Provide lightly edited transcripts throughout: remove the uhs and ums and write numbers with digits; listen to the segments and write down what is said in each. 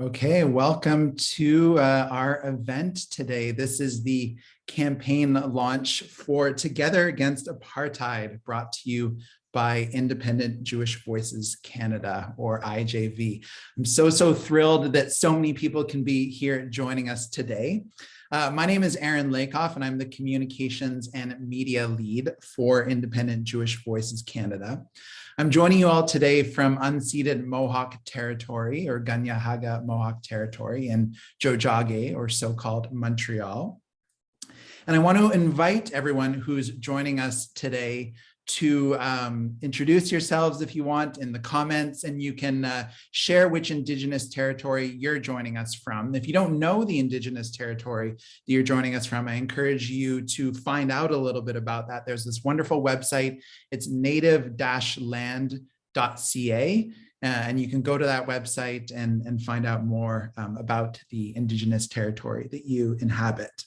Okay, welcome to our event today. This is the campaign launch for Together Against Apartheid, brought to you by Independent Jewish Voices Canada, or IJV. I'm so thrilled that so many people can be here joining us today. My name is Aaron Lakoff, and I'm the Communications and Media Lead for Independent Jewish Voices Canada. I'm joining you all today from unceded Mohawk territory, or Ganyahaga Mohawk territory, in Jojage, or so-called Montreal. And I want to invite everyone who's joining us today to introduce yourselves if you want in the comments, and you can share which Indigenous territory you're joining us from. If you don't know the Indigenous territory that you're joining us from, I encourage you to find out a little bit about that. There's this wonderful website. It's native-land.ca. And you can go to that website and find out more about the Indigenous territory that you inhabit.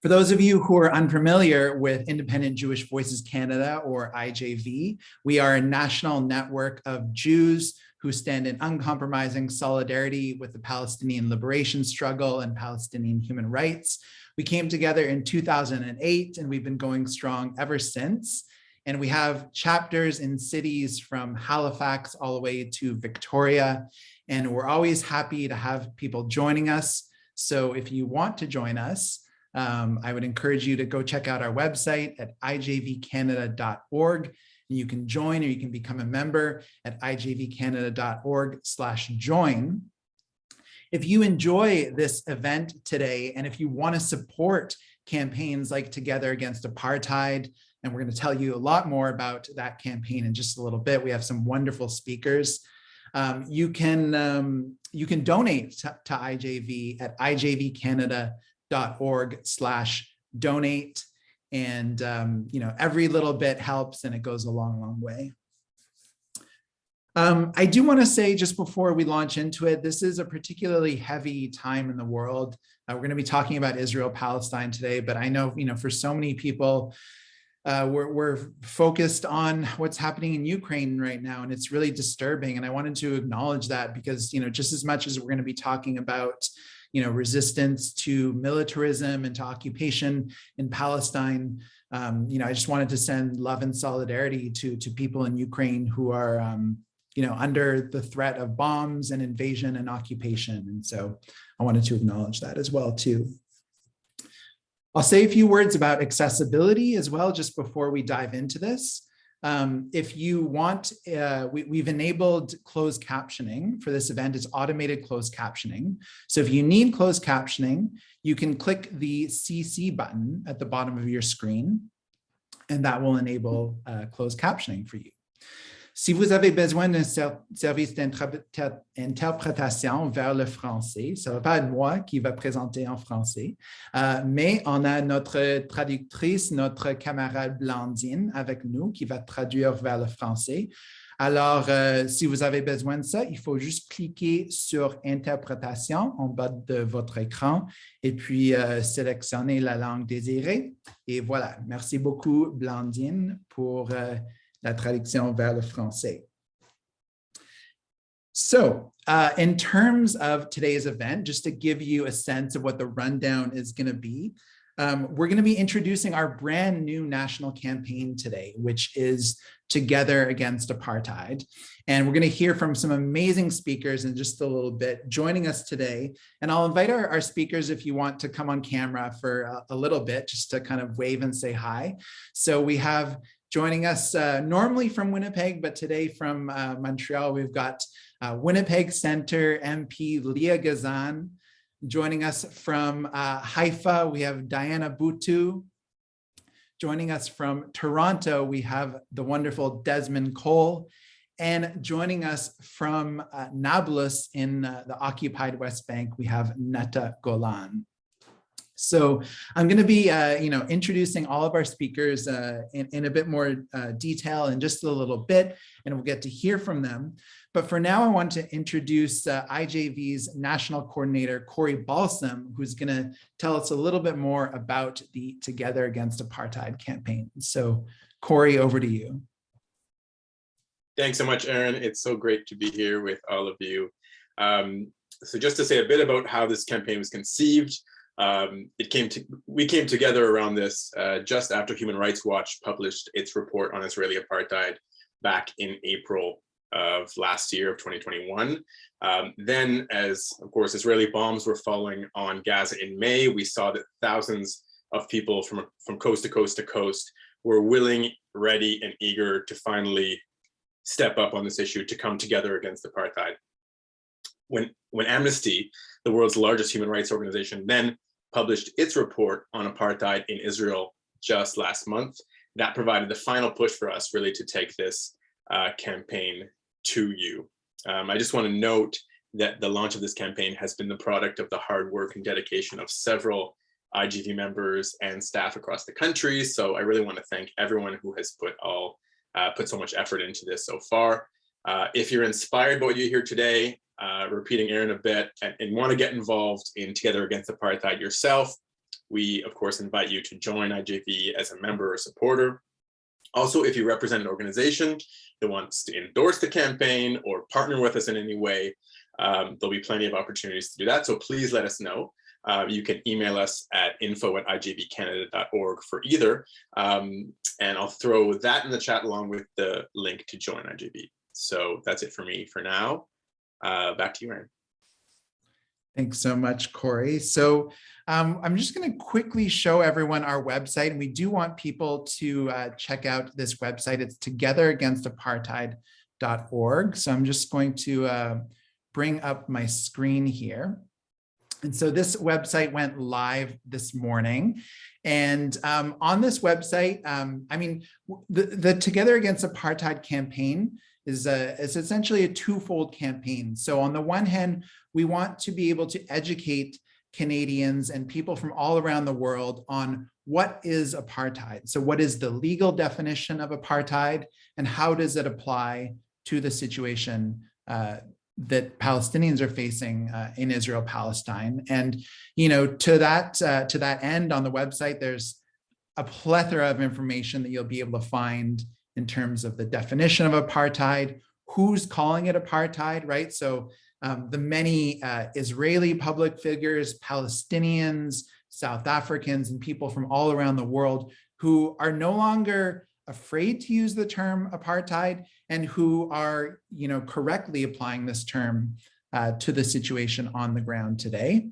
For those of you who are unfamiliar with Independent Jewish Voices Canada, or IJV, we are a national network of Jews who stand in uncompromising solidarity with the Palestinian liberation struggle and Palestinian human rights. We came together in 2008, and we've been going strong ever since. And we have chapters in cities from Halifax all the way to Victoria. And we're always happy to have people joining us. So if you want to join us, I would encourage you to go check out our website at ijvcanada.org. And you can join, or you can become a member at ijvcanada.org/join. If you enjoy this event today, and if you want to support campaigns like Together Against Apartheid, and we're going to tell you a lot more about that campaign in just a little bit. We have some wonderful speakers. You can donate to IJV at ijvcanada.org/donate. And, every little bit helps, and it goes a long way. I do want to say, just before we launch into it, this is a particularly heavy time in the world. We're going to be talking about Israel-Palestine today, but I know, for so many people, we're focused on what's happening in Ukraine right now, and it's really disturbing. And I wanted to acknowledge that because, just as much as we're going to be talking about resistance to militarism and to occupation in Palestine, I just wanted to send love and solidarity to people in Ukraine who are, under the threat of bombs and invasion and occupation. And so I wanted to acknowledge that as well, too. I'll say a few words about accessibility as well, just before we dive into this. If you want, we've enabled closed captioning for this event. It's automated closed captioning. So if you need closed captioning, you can click the CC button at the bottom of your screen, and that will enable closed captioning for you. Si vous avez besoin d'un service d'interprétation vers le français, ça ne va pas être moi qui va présenter en français, mais on a notre traductrice, notre camarade Blandine avec nous qui va traduire vers le français. Alors, si vous avez besoin de ça, il faut juste cliquer sur Interprétation en bas de votre écran et puis sélectionner la langue désirée. Et voilà, merci beaucoup Blandine pour la traduction vers le français. So in terms of today's event, just to give you a sense of what the rundown is going to be, we're going to be introducing our brand new national campaign today, which is Together Against Apartheid. And we're going to hear from some amazing speakers in just a little bit joining us today. And I'll invite our speakers, if you want, to come on camera for a little bit, just to kind of wave and say hi. So we have joining us normally from Winnipeg, but today from Montreal, we've got Winnipeg Centre MP Leah Gazan. Joining us from Haifa, we have Diana Butu. Joining us from Toronto, we have the wonderful Desmond Cole. And joining us from Nablus in the occupied West Bank, we have Neta Golan. So I'm going to be, introducing all of our speakers in a bit more detail in just a little bit, and we'll get to hear from them. But for now, I want to introduce IJV's National Coordinator, Corey Balsam, who's going to tell us a little bit more about the Together Against Apartheid campaign. So Corey, over to you. Thanks so much, Aaron. It's so great to be here with all of you. So just to say a bit about how this campaign was conceived, we came together around this just after Human Rights Watch published its report on Israeli apartheid back in April of last year, of 2021. Then, as of course Israeli bombs were falling on Gaza in May, we saw that thousands of people from coast to coast to coast were willing, ready, and eager to finally step up on this issue, to come together against apartheid. When Amnesty, the world's largest human rights organization, then published its report on apartheid in Israel just last month, that provided the final push for us really to take this campaign to you. I just want to note that the launch of this campaign has been the product of the hard work and dedication of several IGV members and staff across the country. So I really want to thank everyone who has put so much effort into this so far. If you're inspired by what you hear today, repeating Aaron a bit, and want to get involved in Together Against Apartheid yourself, we of course invite you to join IGV as a member or supporter. Also, if you represent an organization that wants to endorse the campaign or partner with us in any way, there'll be plenty of opportunities to do that. So please let us know. You can email us at info@igvcanada.org for either. And I'll throw that in the chat along with the link to join IGV. So that's it for me for now. Back to you, Aaron. Thanks so much, Corey. So I'm just going to quickly show everyone our website, and we do want people to check out this website. It's togetheragainstapartheid.org. So I'm just going to bring up my screen here. And so this website went live this morning. And on this website, I mean, the Together Against Apartheid campaign is essentially a twofold campaign. So on the one hand, we want to be able to educate Canadians and people from all around the world on what is apartheid. So what is the legal definition of apartheid, and how does it apply to the situation that Palestinians are facing in Israel, Palestine? And to that end, on the website, there's a plethora of information that you'll be able to find in terms of the definition of apartheid, who's calling it apartheid, right? So the many Israeli public figures, Palestinians, South Africans, and people from all around the world who are no longer afraid to use the term apartheid, and who are, correctly applying this term to the situation on the ground today.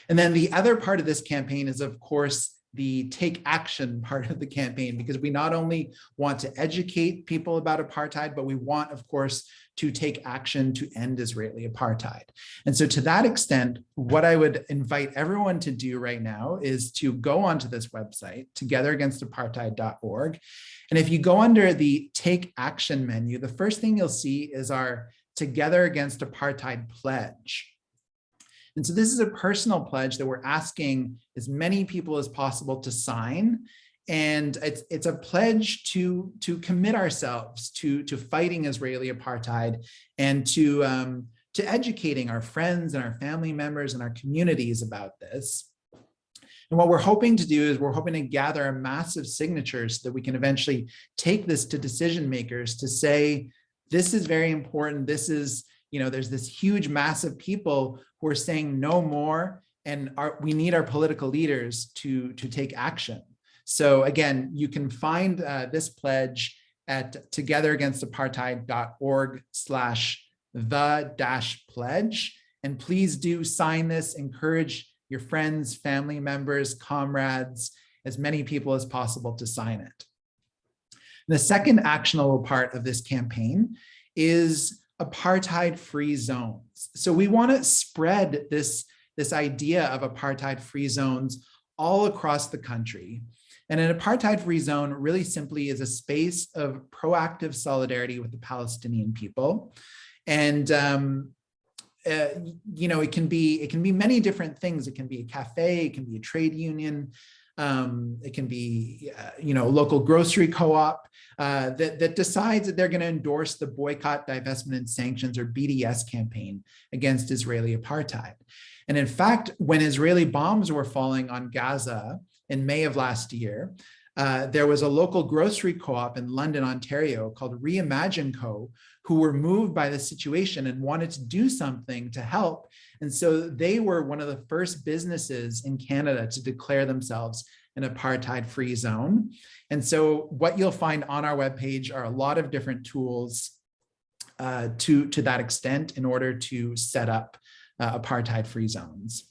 And then the other part of this campaign is, of course, the take action part of the campaign, because we not only want to educate people about apartheid, but we want, of course, to take action to end Israeli apartheid. And so to that extent, what I would invite everyone to do right now is to go onto this website, togetheragainstapartheid.org. And if you go under the Take Action menu, the first thing you'll see is our Together Against Apartheid Pledge. And so this is a personal pledge that we're asking as many people as possible to sign. And it's a pledge to commit ourselves to fighting Israeli apartheid, and to educating our friends and our family members and our communities about this. And what we're hoping to do is we're hoping to gather a massive signatures so that we can eventually take this to decision makers to say, this is very important. This is, there's this huge mass of people who are saying no more, and we need our political leaders to take action. So again, you can find this pledge at togetheragainstapartheid.org/the-pledge. And please do sign this, encourage your friends, family members, comrades, as many people as possible to sign it. The second actionable part of this campaign is apartheid-free zones. So we want to spread this idea of apartheid-free zones all across the country. And an apartheid-free zone really simply is a space of proactive solidarity with the Palestinian people. And it can be many different things. It can be a cafe, it can be a trade union, it can be local grocery co-op that decides that they're going to endorse the Boycott, Divestment, and Sanctions, or BDS campaign against Israeli apartheid. And in fact, when Israeli bombs were falling on Gaza in May of last year, there was a local grocery co-op in London, Ontario called Reimagine Co., who were moved by the situation and wanted to do something to help. And so they were one of the first businesses in Canada to declare themselves an apartheid-free zone. And so what you'll find on our webpage are a lot of different tools to that extent in order to set up apartheid-free zones.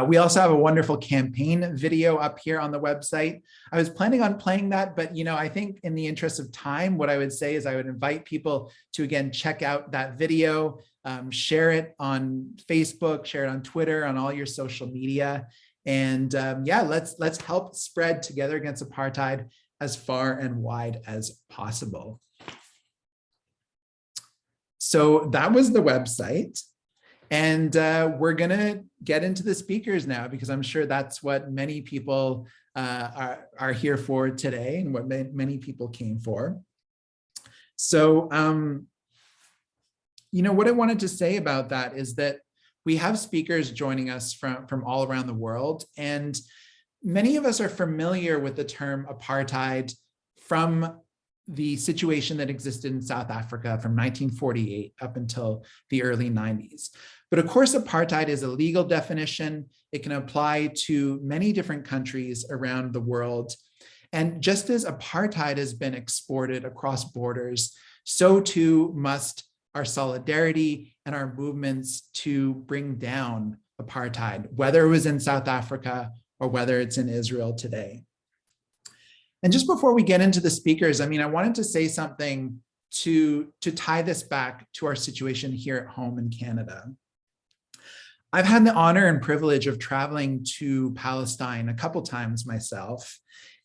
We also have a wonderful campaign video up here on the website. I was planning on playing that, but I think in the interest of time, what I would say is I would invite people to, again, check out that video, share it on Facebook, share it on Twitter, on all your social media. And yeah, let's help spread Together Against Apartheid as far and wide as possible. So that was the website. And we're going to get into the speakers now, because I'm sure that's what many people are here for today and what many people came for. So, what I wanted to say about that is that we have speakers joining us from all around the world. And many of us are familiar with the term apartheid from the situation that existed in South Africa from 1948 up until the early 90s. But of course, apartheid is a legal definition. It can apply to many different countries around the world. And just as apartheid has been exported across borders, so too must our solidarity and our movements to bring down apartheid, whether it was in South Africa or whether it's in Israel today. And just before we get into the speakers, I wanted to say something to tie this back to our situation here at home in Canada. I've had the honor and privilege of traveling to Palestine a couple times myself.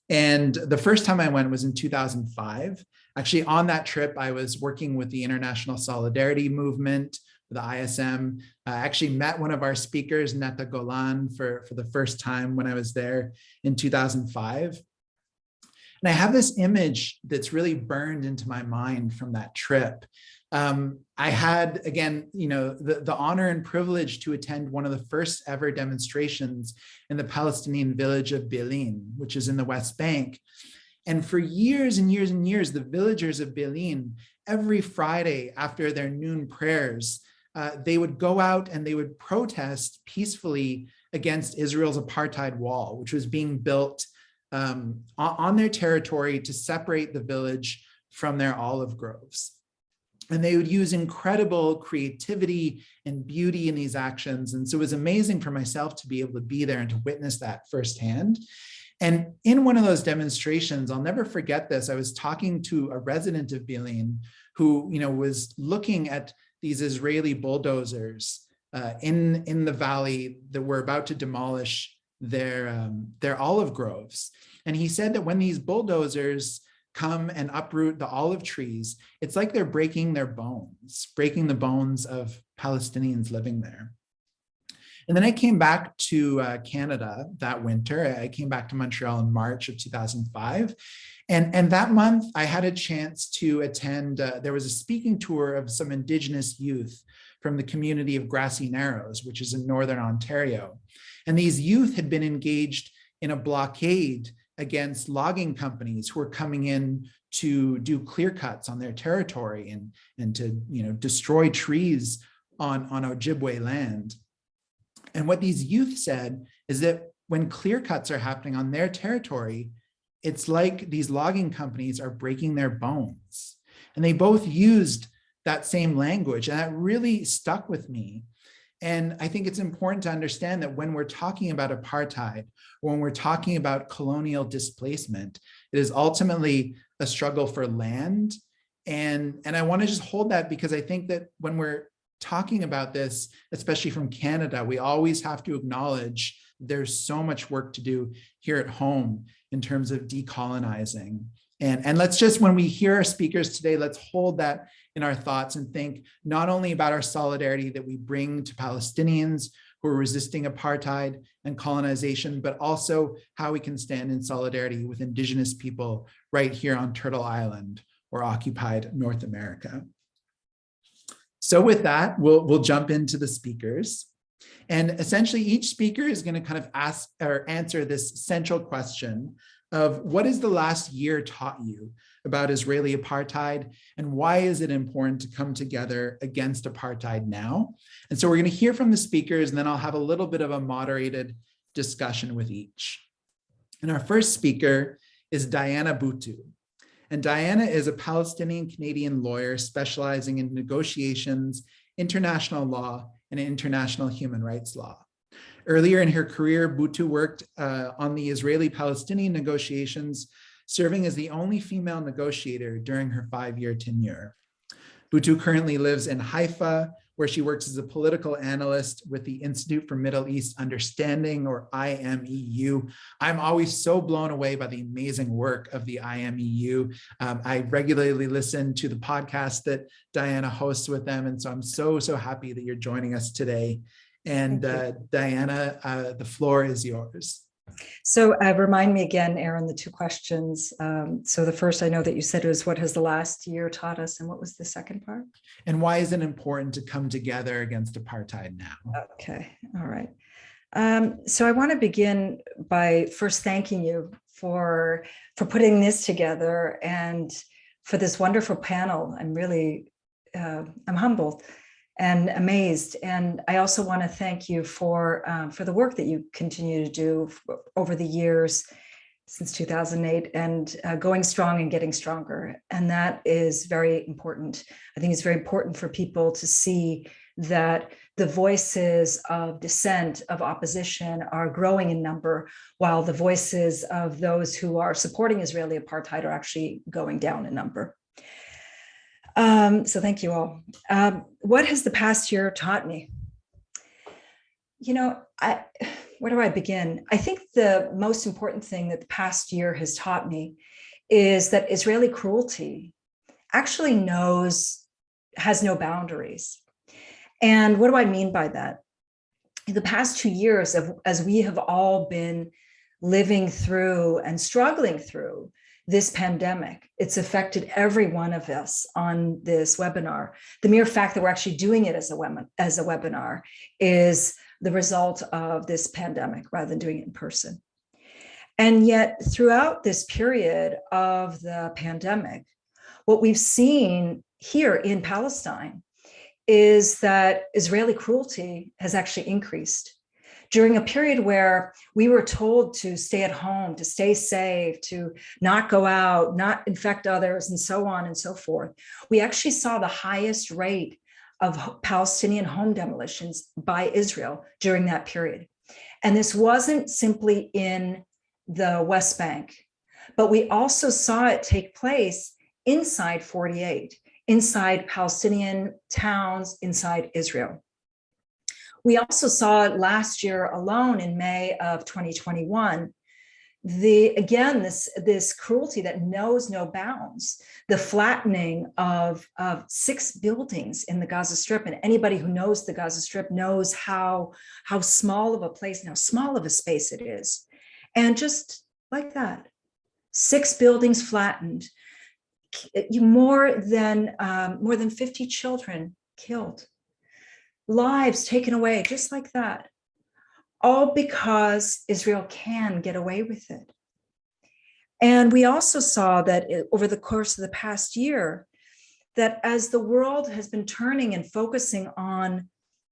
And the first time I went was in 2005. Actually, on that trip, I was working with the International Solidarity Movement, the ISM. I actually met one of our speakers, Neta Golan, for the first time when I was there in 2005. And I have this image that's really burned into my mind from that trip. I had, again, the honor and privilege to attend one of the first ever demonstrations in the Palestinian village of Bilin, which is in the West Bank. And for years and years and years, the villagers of Bilin, every Friday after their noon prayers, they would go out and they would protest peacefully against Israel's apartheid wall, which was being built on their territory to separate the village from their olive groves. And they would use incredible creativity and beauty in these actions. And so it was amazing for myself to be able to be there and to witness that firsthand. And in one of those demonstrations, I'll never forget this, I was talking to a resident of Bilin who was looking at these Israeli bulldozers in the valley that were about to demolish their olive groves. And he said that when these bulldozers come and uproot the olive trees, it's like they're breaking their bones, breaking the bones of Palestinians living there. And then I came back to Canada that winter. I came back to Montreal in March of 2005. And that month I had a chance to attend, there was a speaking tour of some Indigenous youth from the community of Grassy Narrows, which is in Northern Ontario. And these youth had been engaged in a blockade against logging companies who were coming in to do clear cuts on their territory and to destroy trees on Ojibwe land. And what these youth said is that when clear cuts are happening on their territory, it's like these logging companies are breaking their bones. And they both used that same language, and that really stuck with me. And I think it's important to understand that when we're talking about apartheid, when we're talking about colonial displacement, it is ultimately a struggle for land. And I want to just hold that, because I think that when we're talking about this, especially from Canada, we always have to acknowledge there's so much work to do here at home in terms of decolonizing. And let's just, when we hear our speakers today, let's hold that in our thoughts and think not only about our solidarity that we bring to Palestinians who are resisting apartheid and colonization, but also how we can stand in solidarity with Indigenous people right here on Turtle Island or occupied North America. So with that, we'll jump into the speakers. And essentially each speaker is going to kind of ask or answer this central question of what has the last year taught you about Israeli apartheid and why is it important to come together against apartheid now. And so we're going to hear from the speakers, and then I'll have a little bit of a moderated discussion with each. And our first speaker is Diana Buttu. And Diana is a Palestinian-Canadian lawyer specializing in negotiations, international law, and international human rights law. Earlier in her career, Butu worked on the Israeli-Palestinian negotiations, serving as the only female negotiator during her 5-year tenure. Butu currently lives in Haifa, where she works as a political analyst with the Institute for Middle East Understanding, or IMEU. I'm always so blown away by the amazing work of the IMEU. I regularly listen to the podcast that Diana hosts with them, and so I'm so happy that you're joining us today. And Diana, the floor is yours. So remind me again, Aaron, the two questions. So the first, I know that you said was what has the last year taught us, and what was the second part? And why is it important to come together against apartheid now? Okay, all right. So I want to begin by first thanking you for putting this together and for this wonderful panel. I'm really, I'm humbled and amazed. And I also want to thank you for the work that you continue to do over the years since 2008 and going strong and getting stronger. And that is very important. I think it's very important for people to see that the voices of dissent, of opposition are growing in number, while the voices of those who are supporting Israeli apartheid are actually going down in number. So thank you all. What has the past year taught me? You know, where do I begin? I think the most important thing that the past year has taught me is that Israeli cruelty actually has no boundaries. And what do I mean by that? In the past 2 years, as we have all been living through and struggling through this pandemic, it's affected every one of us on this webinar. The mere fact that we're actually doing it as a webinar is the result of this pandemic rather than doing it in person. And yet throughout this period of the pandemic, what we've seen here in Palestine is that Israeli cruelty has actually increased. During a period where we were told to stay at home, to stay safe, to not go out, not infect others, and so on and so forth, we actually saw the highest rate of Palestinian home demolitions by Israel during that period. And this wasn't simply in the West Bank, but we also saw it take place inside 48, inside Palestinian towns, inside Israel. We also saw it last year alone in May of 2021. This cruelty that knows no bounds, the flattening of 6 buildings in the Gaza Strip. And anybody who knows the Gaza Strip knows how small of a place and how small of a space it is. And just like that, 6 buildings flattened, more than 50 children killed. Lives taken away just like that, all because Israel can get away with it. And we also saw that over the course of the past year, that as the world has been turning and focusing on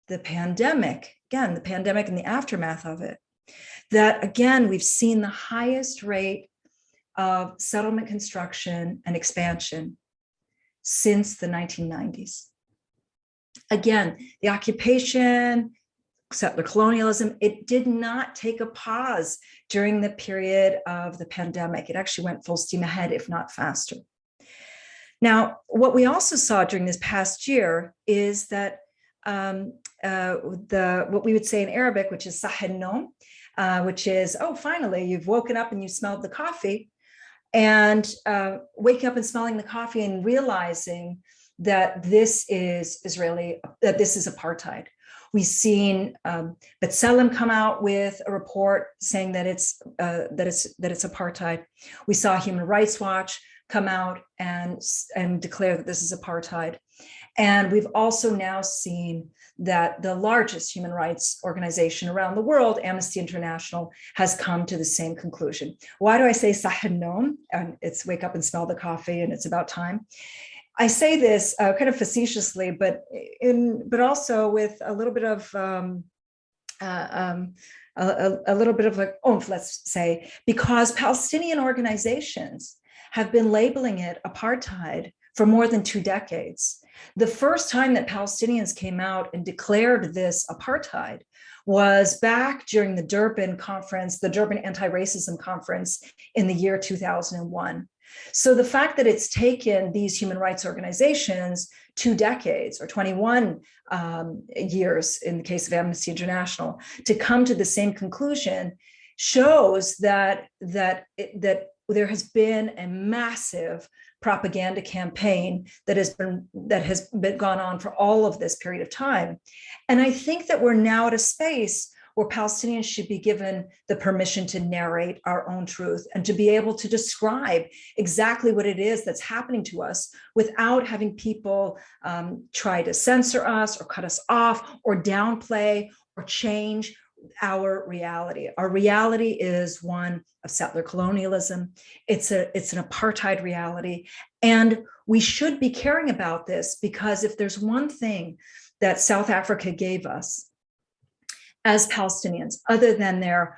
the pandemic, again, the pandemic and the aftermath of it, that again, we've seen the highest rate of settlement construction and expansion since the 1990s. Again, the occupation, settler colonialism, it did not take a pause during the period of the pandemic. It actually went full steam ahead, if not faster. Now, what we also saw during this past year is that what we would say in Arabic, which is sah al-nom, which is, oh, finally, you've woken up and you smelled the coffee, and waking up and smelling the coffee and realizing that this is apartheid. We've seen Balsam come out with a report saying that it's apartheid. We saw Human Rights Watch come out and declare that this is apartheid. And we've also now seen that the largest human rights organization around the world, Amnesty International, has come to the same conclusion. Why do I say sah al-nom? And it's wake up and smell the coffee and it's about time. I say this kind of facetiously, but also with a little bit of a little bit of like oomph, let's say, because Palestinian organizations have been labeling it apartheid for more than 2 decades. The first time that Palestinians came out and declared this apartheid was back during the Durban conference, the Durban Anti-Racism Conference in the year 2001. So the fact that it's taken these human rights organizations 2 decades or 21 years in the case of Amnesty International to come to the same conclusion shows that there has been a massive propaganda campaign that has been gone on for all of this period of time. And I think that we're now at a space where Palestinians should be given the permission to narrate our own truth and to be able to describe exactly what it is that's happening to us without having people try to censor us or cut us off or downplay or change our reality. Our reality is one of settler colonialism. It's an apartheid reality. And we should be caring about this because if there's one thing that South Africa gave us as Palestinians, other than their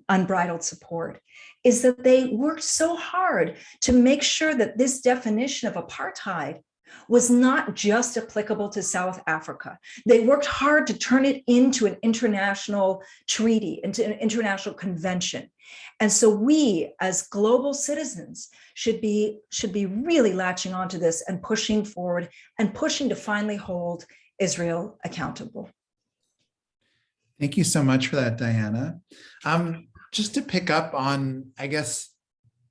unbridled support, is that they worked so hard to make sure that this definition of apartheid was not just applicable to South Africa. They worked hard to turn it into an international treaty, into an international convention. And so we, as global citizens, should be really latching onto this and pushing forward and pushing to finally hold Israel accountable. Thank you so much for that, Diana. Just to pick up on, I guess,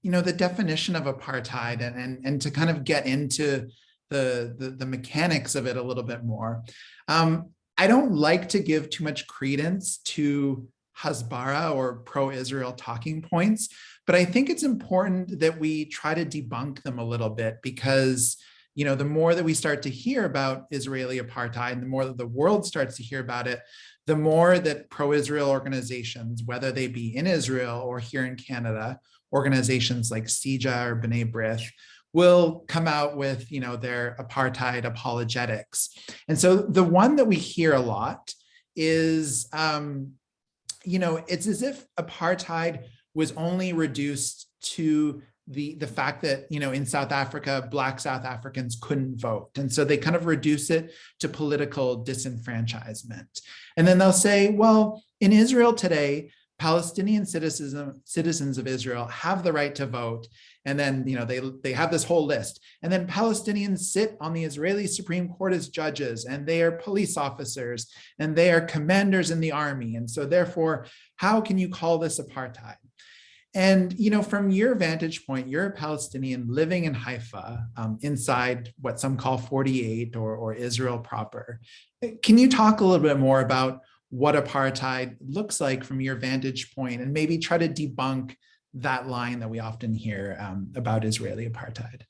the definition of apartheid and to kind of get into the mechanics of it a little bit more. I don't like to give too much credence to Hasbara or pro-Israel talking points, but I think it's important that we try to debunk them a little bit because the more that we start to hear about Israeli apartheid, and the more that the world starts to hear about it, the more that pro-Israel organizations, whether they be in Israel or here in Canada, organizations like CIJA or B'nai B'rith, will come out with their apartheid apologetics. And so the one that we hear a lot is, it's as if apartheid was only reduced to the fact that, in South Africa, Black South Africans couldn't vote. And so they kind of reduce it to political disenfranchisement. And then they'll say, well, in Israel today, Palestinian citizens of Israel have the right to vote. And then, they have this whole list. And then Palestinians sit on the Israeli Supreme Court as judges, and they are police officers, and they are commanders in the army. And so therefore, how can you call this apartheid? And, from your vantage point, you're a Palestinian living in Haifa, inside what some call 48 or Israel proper. Can you talk a little bit more about what apartheid looks like from your vantage point and maybe try to debunk that line that we often hear about Israeli apartheid?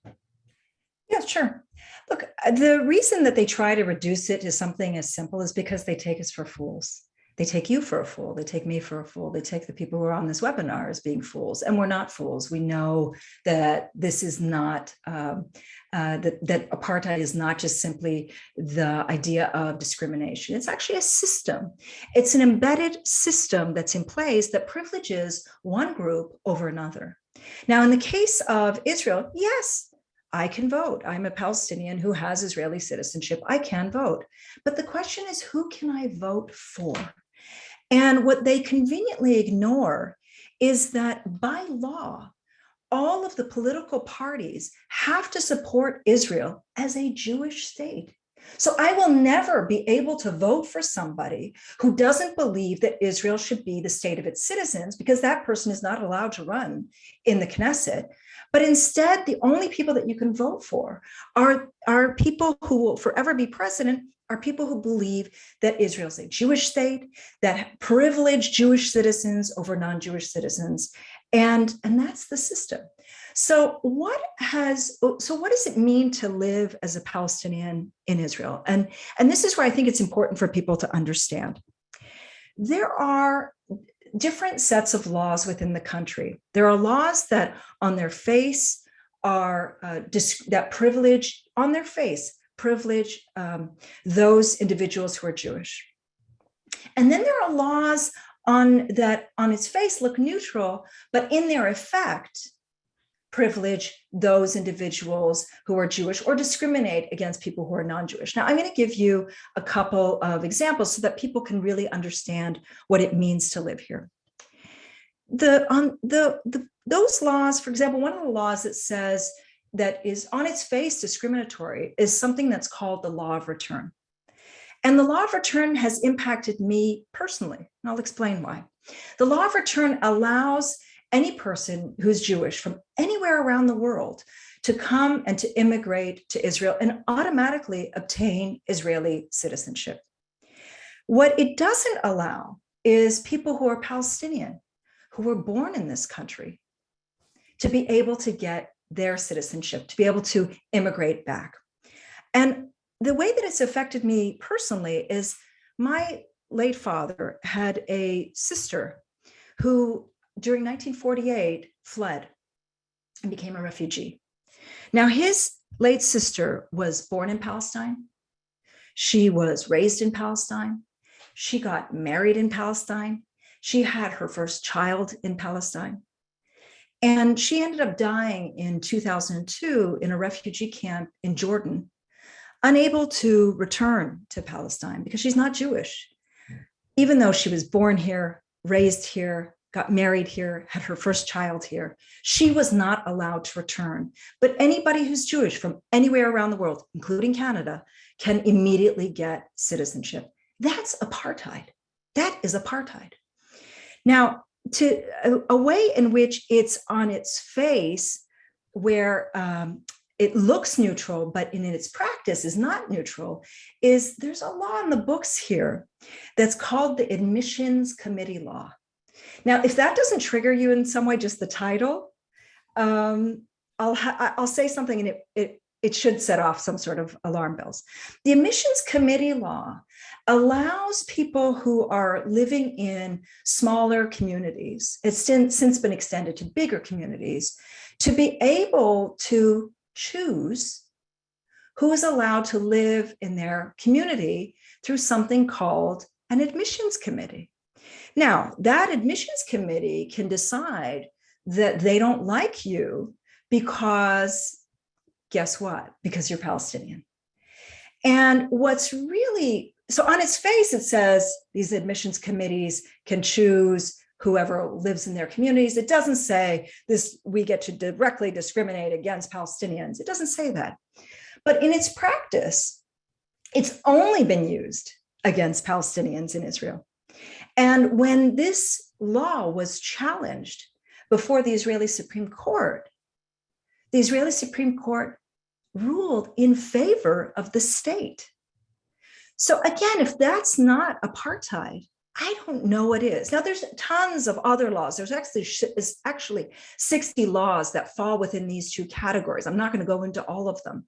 Yeah, sure. Look, the reason that they try to reduce it to something as simple is because they take us for fools. They take you for a fool. They take me for a fool. They take the people who are on this webinar as being fools. And we're not fools. We know that this is not, that apartheid is not just simply the idea of discrimination. It's actually a system. It's an embedded system that's in place that privileges one group over another. Now, in the case of Israel, yes, I can vote. I'm a Palestinian who has Israeli citizenship. I can vote. But the question is, who can I vote for? And what they conveniently ignore is that by law, all of the political parties have to support Israel as a Jewish state. So I will never be able to vote for somebody who doesn't believe that Israel should be the state of its citizens, because that person is not allowed to run in the Knesset. But instead, the only people that you can vote for are people who will forever be president, are people who believe that Israel is a Jewish state, that privilege Jewish citizens over non-Jewish citizens. And that's the system. So what does it mean to live as a Palestinian in Israel? And this is where I think it's important for people to understand. There are different sets of laws within the country. There are laws that on their face are that privilege on their face, privilege those individuals who are Jewish. And then there are laws that on its face look neutral, but in their effect, privilege those individuals who are Jewish or discriminate against people who are non-Jewish. Now, I'm going to give you a couple of examples so that people can really understand what it means to live here. Those laws, for example, one of the laws that says that is on its face discriminatory is something that's called the law of return. And the law of return has impacted me personally, and I'll explain why. The law of return allows any person who's Jewish from anywhere around the world to come and to immigrate to Israel and automatically obtain Israeli citizenship. What it doesn't allow is people who are Palestinian, who were born in this country, to be able to get their citizenship, to be able to immigrate back. And the way that it's affected me personally is my late father had a sister who during 1948 fled and became a refugee. Now, his late sister was born in Palestine. She was raised in Palestine. She got married in Palestine. She had her first child in Palestine. And she ended up dying in 2002 in a refugee camp in Jordan, unable to return to Palestine because she's not Jewish. Even though she was born here, raised here, got married here, had her first child here, she was not allowed to return. But anybody who's Jewish from anywhere around the world, including Canada, can immediately get citizenship. That's apartheid. That is apartheid. Now, a way in which it's on its face, where it looks neutral, but in its practice is not neutral, is there's a law in the books here that's called the Admissions Committee Law. Now, if that doesn't trigger you in some way, just the title, I'll say something and it should set off some sort of alarm bells. The Admissions Committee Law allows people who are living in smaller communities, it's since been extended to bigger communities, to be able to choose who is allowed to live in their community through something called an admissions committee. Now, that admissions committee can decide that they don't like you because, guess what? Because you're Palestinian. And what's really, so on its face, it says these admissions committees can choose whoever lives in their communities. It doesn't say this, we get to directly discriminate against Palestinians. It doesn't say that. But in its practice, it's only been used against Palestinians in Israel. And when this law was challenged before the Israeli Supreme Court ruled in favor of the state. So again, if that's not apartheid, I don't know what is. Now, there's tons of other laws. There's actually 60 laws that fall within these two categories. I'm not going to go into all of them.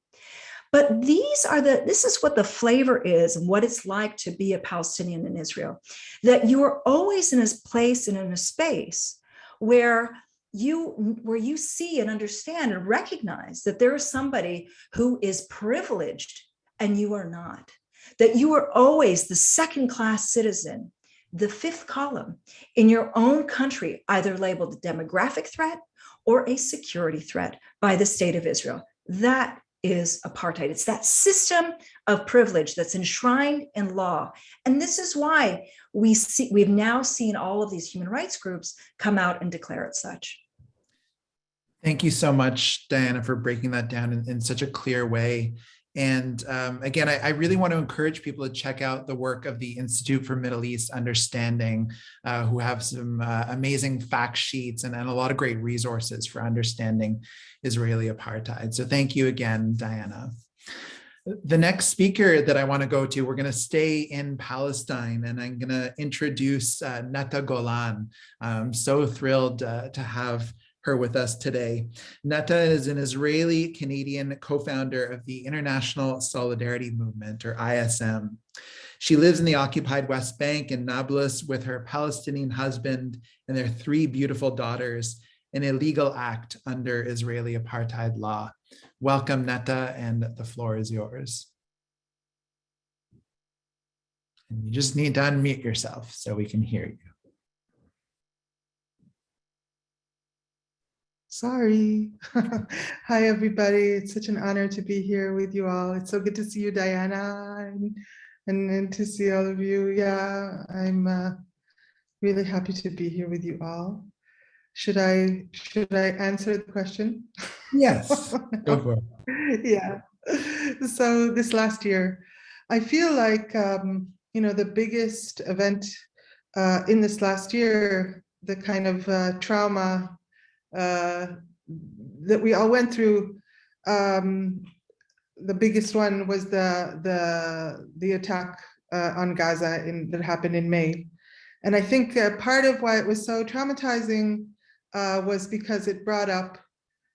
But this is what the flavor is and what it's like to be a Palestinian in Israel, that you are always in a place and in a space where you see and understand and recognize that there is somebody who is privileged and you are not, that you are always the second-class citizen, the fifth column in your own country, either labeled a demographic threat or a security threat by the state of Israel. That is apartheid. It's that system of privilege that's enshrined in law. And this is why we've now seen all of these human rights groups come out and declare it such. Thank you so much, Diana, for breaking that down in such a clear way. And again, I really want to encourage people to check out the work of the Institute for Middle East Understanding, who have some amazing fact sheets and a lot of great resources for understanding Israeli apartheid. So thank you again, Diana. The next speaker that I want to go to, we're going to stay in Palestine, and I'm going to introduce Neta Golan. I'm so thrilled to have her with us today. Neta is an Israeli-Canadian co-founder of the International Solidarity Movement, or ISM. She lives in the occupied West Bank in Nablus with her Palestinian husband and their 3 beautiful daughters, an illegal act under Israeli apartheid law. Welcome, Neta, and the floor is yours. And you just need to unmute yourself so we can hear you. Sorry. Hi, everybody. It's such an honor to be here with you all. It's so good to see you, Diana, and to see all of you. Yeah, I'm really happy to be here with you all. Should I answer the question? Yes, go for it. Yeah. So this last year, I feel like, the biggest event in this last year, the kind of trauma that we all went through, the biggest one was the attack on Gaza that happened in May. And I think part of why it was so traumatizing was because it brought up,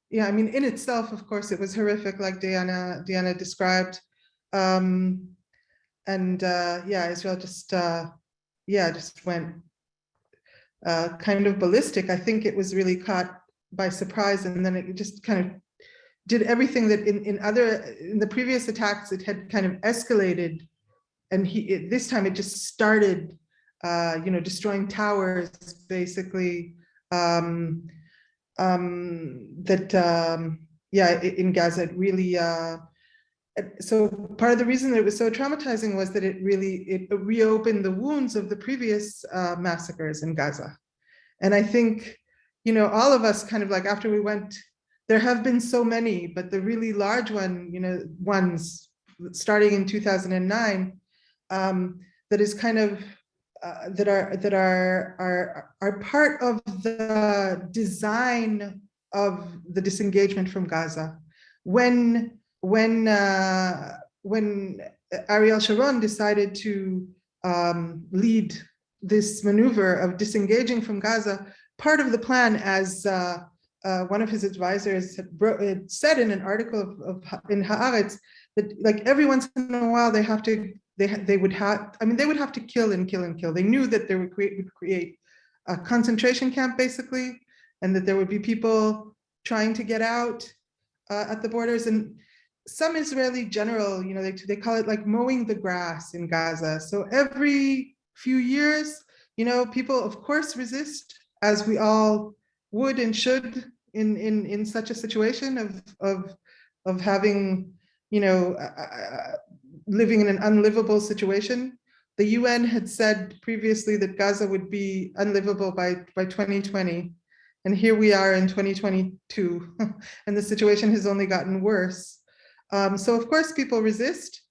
in itself, of course, it was horrific, like Diana described. Israel just went kind of ballistic. I think it was really caught by surprise, and then it just kind of did everything that in the previous attacks it had kind of escalated, and this time it just started destroying towers basically, in Gaza. It really so part of the reason that it was so traumatizing was that it reopened the wounds of the previous massacres in Gaza. And I think all of us kind of like, after we went, there have been so many, but the really large ones starting in 2009, that is kind of that are part of the design of the disengagement from Gaza. When Ariel Sharon decided to lead this maneuver of disengaging from Gaza, part of the plan, as one of his advisors had said in an article in Haaretz, that like every once in a while they would have to kill and kill and kill. They knew that they would create a concentration camp basically, and that there would be people trying to get out at the borders. And some Israeli general, they call it like mowing the grass in Gaza. So every few years, people of course resist, as we all would and should in such a situation of having, living in an unlivable situation. The UN had said previously that Gaza would be unlivable by 2020. And here we are in 2022, and the situation has only gotten worse. So of course people resist.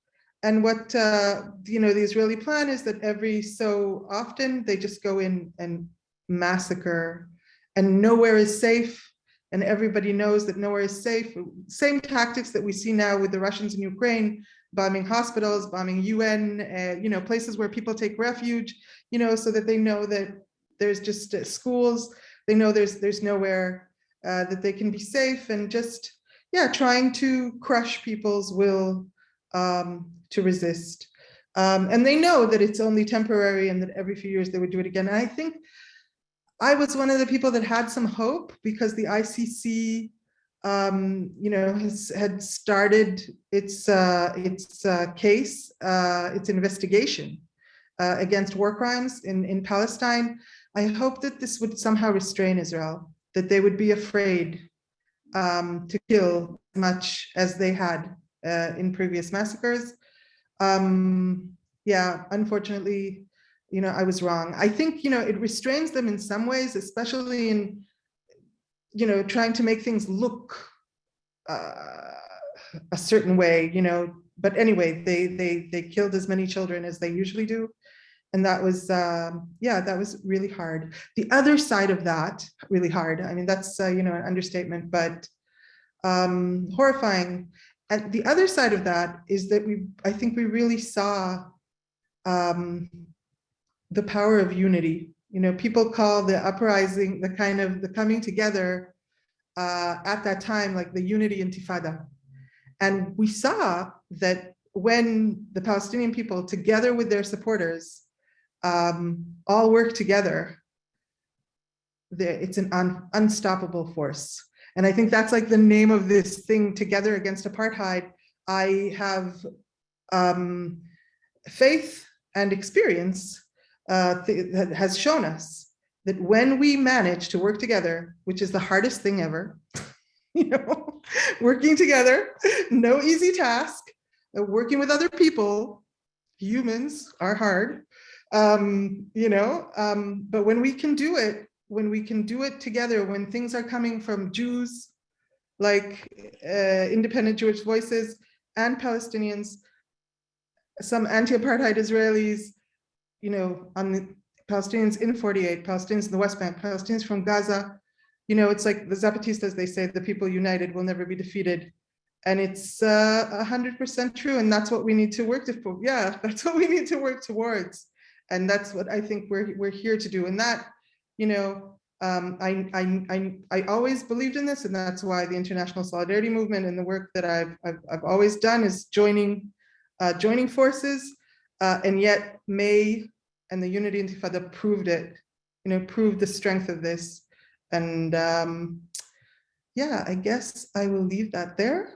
And what the Israeli plan is that every so often they just go in and massacre, and nowhere is safe. And everybody knows that nowhere is safe. Same tactics that we see now with the Russians in Ukraine, bombing hospitals, bombing UN, places where people take refuge, so that they know that there's just schools. They know there's nowhere that they can be safe, and just, trying to crush people's will to resist. And they know that it's only temporary and that every few years they would do it again. And I think I was one of the people that had some hope, because the ICC, had started its case, its investigation against war crimes in Palestine. I hope that this would somehow restrain Israel, that they would be afraid to kill as much as they had in previous massacres. Unfortunately, I was wrong. I think, it restrains them in some ways, especially in, trying to make things look a certain way, but anyway, they killed as many children as they usually do. And that was, that was really hard. The other side of that, really hard. I mean, that's, an understatement, but horrifying. And the other side of that is that I think we really saw the power of unity. People call the uprising, the kind of the coming together at that time, like the Unity Intifada. And we saw that when the Palestinian people, together with their supporters, all work together, it's an unstoppable force. And I think that's like the name of this thing, Together Against Apartheid. I have faith and experience that has shown us that when we manage to work together, which is the hardest thing ever, working together, no easy task, working with other people, humans are hard, but when we can do it together, when things are coming from Jews, like independent Jewish voices, and Palestinians, some anti-apartheid Israelis, on the Palestinians in 48, Palestinians in the West Bank, Palestinians from Gaza, it's like the Zapatistas, they say, the people united will never be defeated. And it's 100% true. And that's what we need to work for. Yeah, that's what we need to work towards. And that's what I think we're here to do. And that, I always believed in this, and that's why the International Solidarity Movement and the work that I've always done is joining forces. And yet May and the Unity Intifada proved it, proved the strength of this. And yeah, I guess I will leave that there.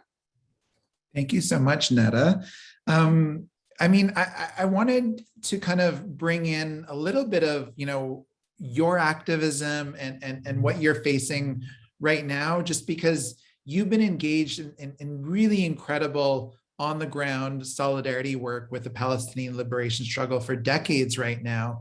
Thank you so much, Neta. I wanted to kind of bring in a little bit of, your activism and what you're facing right now, just because you've been engaged in really incredible on the ground solidarity work with the Palestinian liberation struggle for decades right now.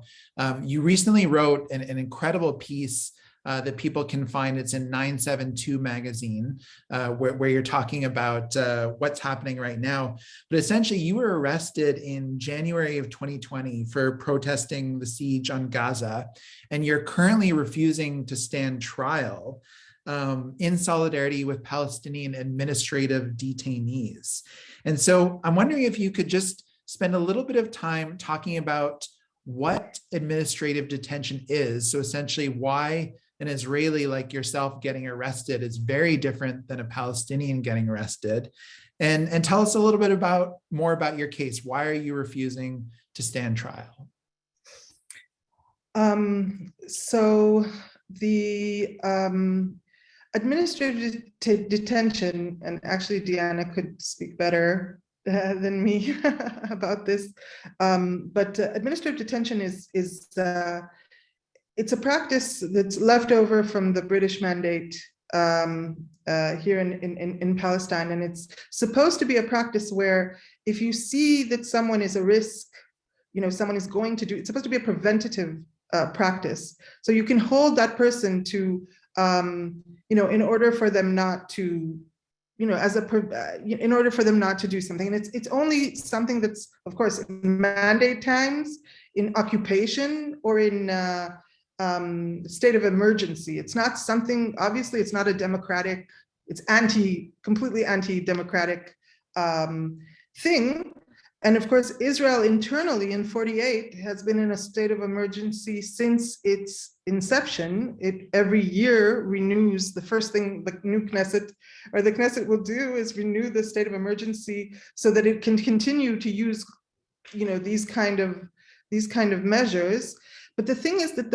You recently wrote an incredible piece that people can find. It's in 972 magazine, where you're talking about what's happening right now. But essentially, you were arrested in January of 2020 for protesting the siege on Gaza, and you're currently refusing to stand trial in solidarity with Palestinian administrative detainees. And so I'm wondering if you could just spend a little bit of time talking about what administrative detention is. So essentially why an Israeli like yourself getting arrested is very different than a Palestinian getting arrested. And tell us a little bit more about your case. Why are you refusing to stand trial? So the administrative detention, and actually Diana could speak better than me about this, but administrative detention is it's a practice that's left over from the British mandate here in Palestine, and it's supposed to be a practice where if you see that someone is a risk, someone is going to do, it's supposed to be a preventative practice. So you can hold that person to, in order for them not to, in order for them not to do something. And it's only something that's, of course, in mandate times, in occupation, or in state of emergency. It's not something, obviously, it's not a democratic, it's completely anti-democratic thing. And of course, Israel internally in 48 has been in a state of emergency since its inception. It every year renews. The first thing the new Knesset or the Knesset will do is renew the state of emergency so that it can continue to use, these kind of measures. But the thing is that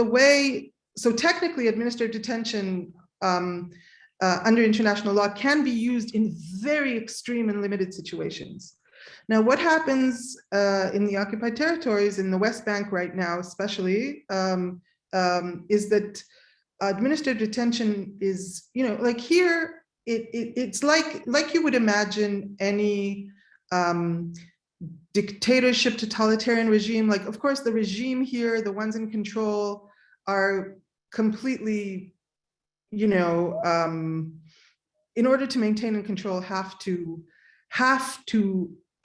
so technically administrative detention under international law can be used in very extreme and limited situations. Now, what happens in the occupied territories in the West Bank right now, especially, is that administrative detention is, like here, it's like you would imagine any dictatorship, totalitarian regime. Like, of course, the regime here, the ones in control, are completely, in order to maintain and control, have to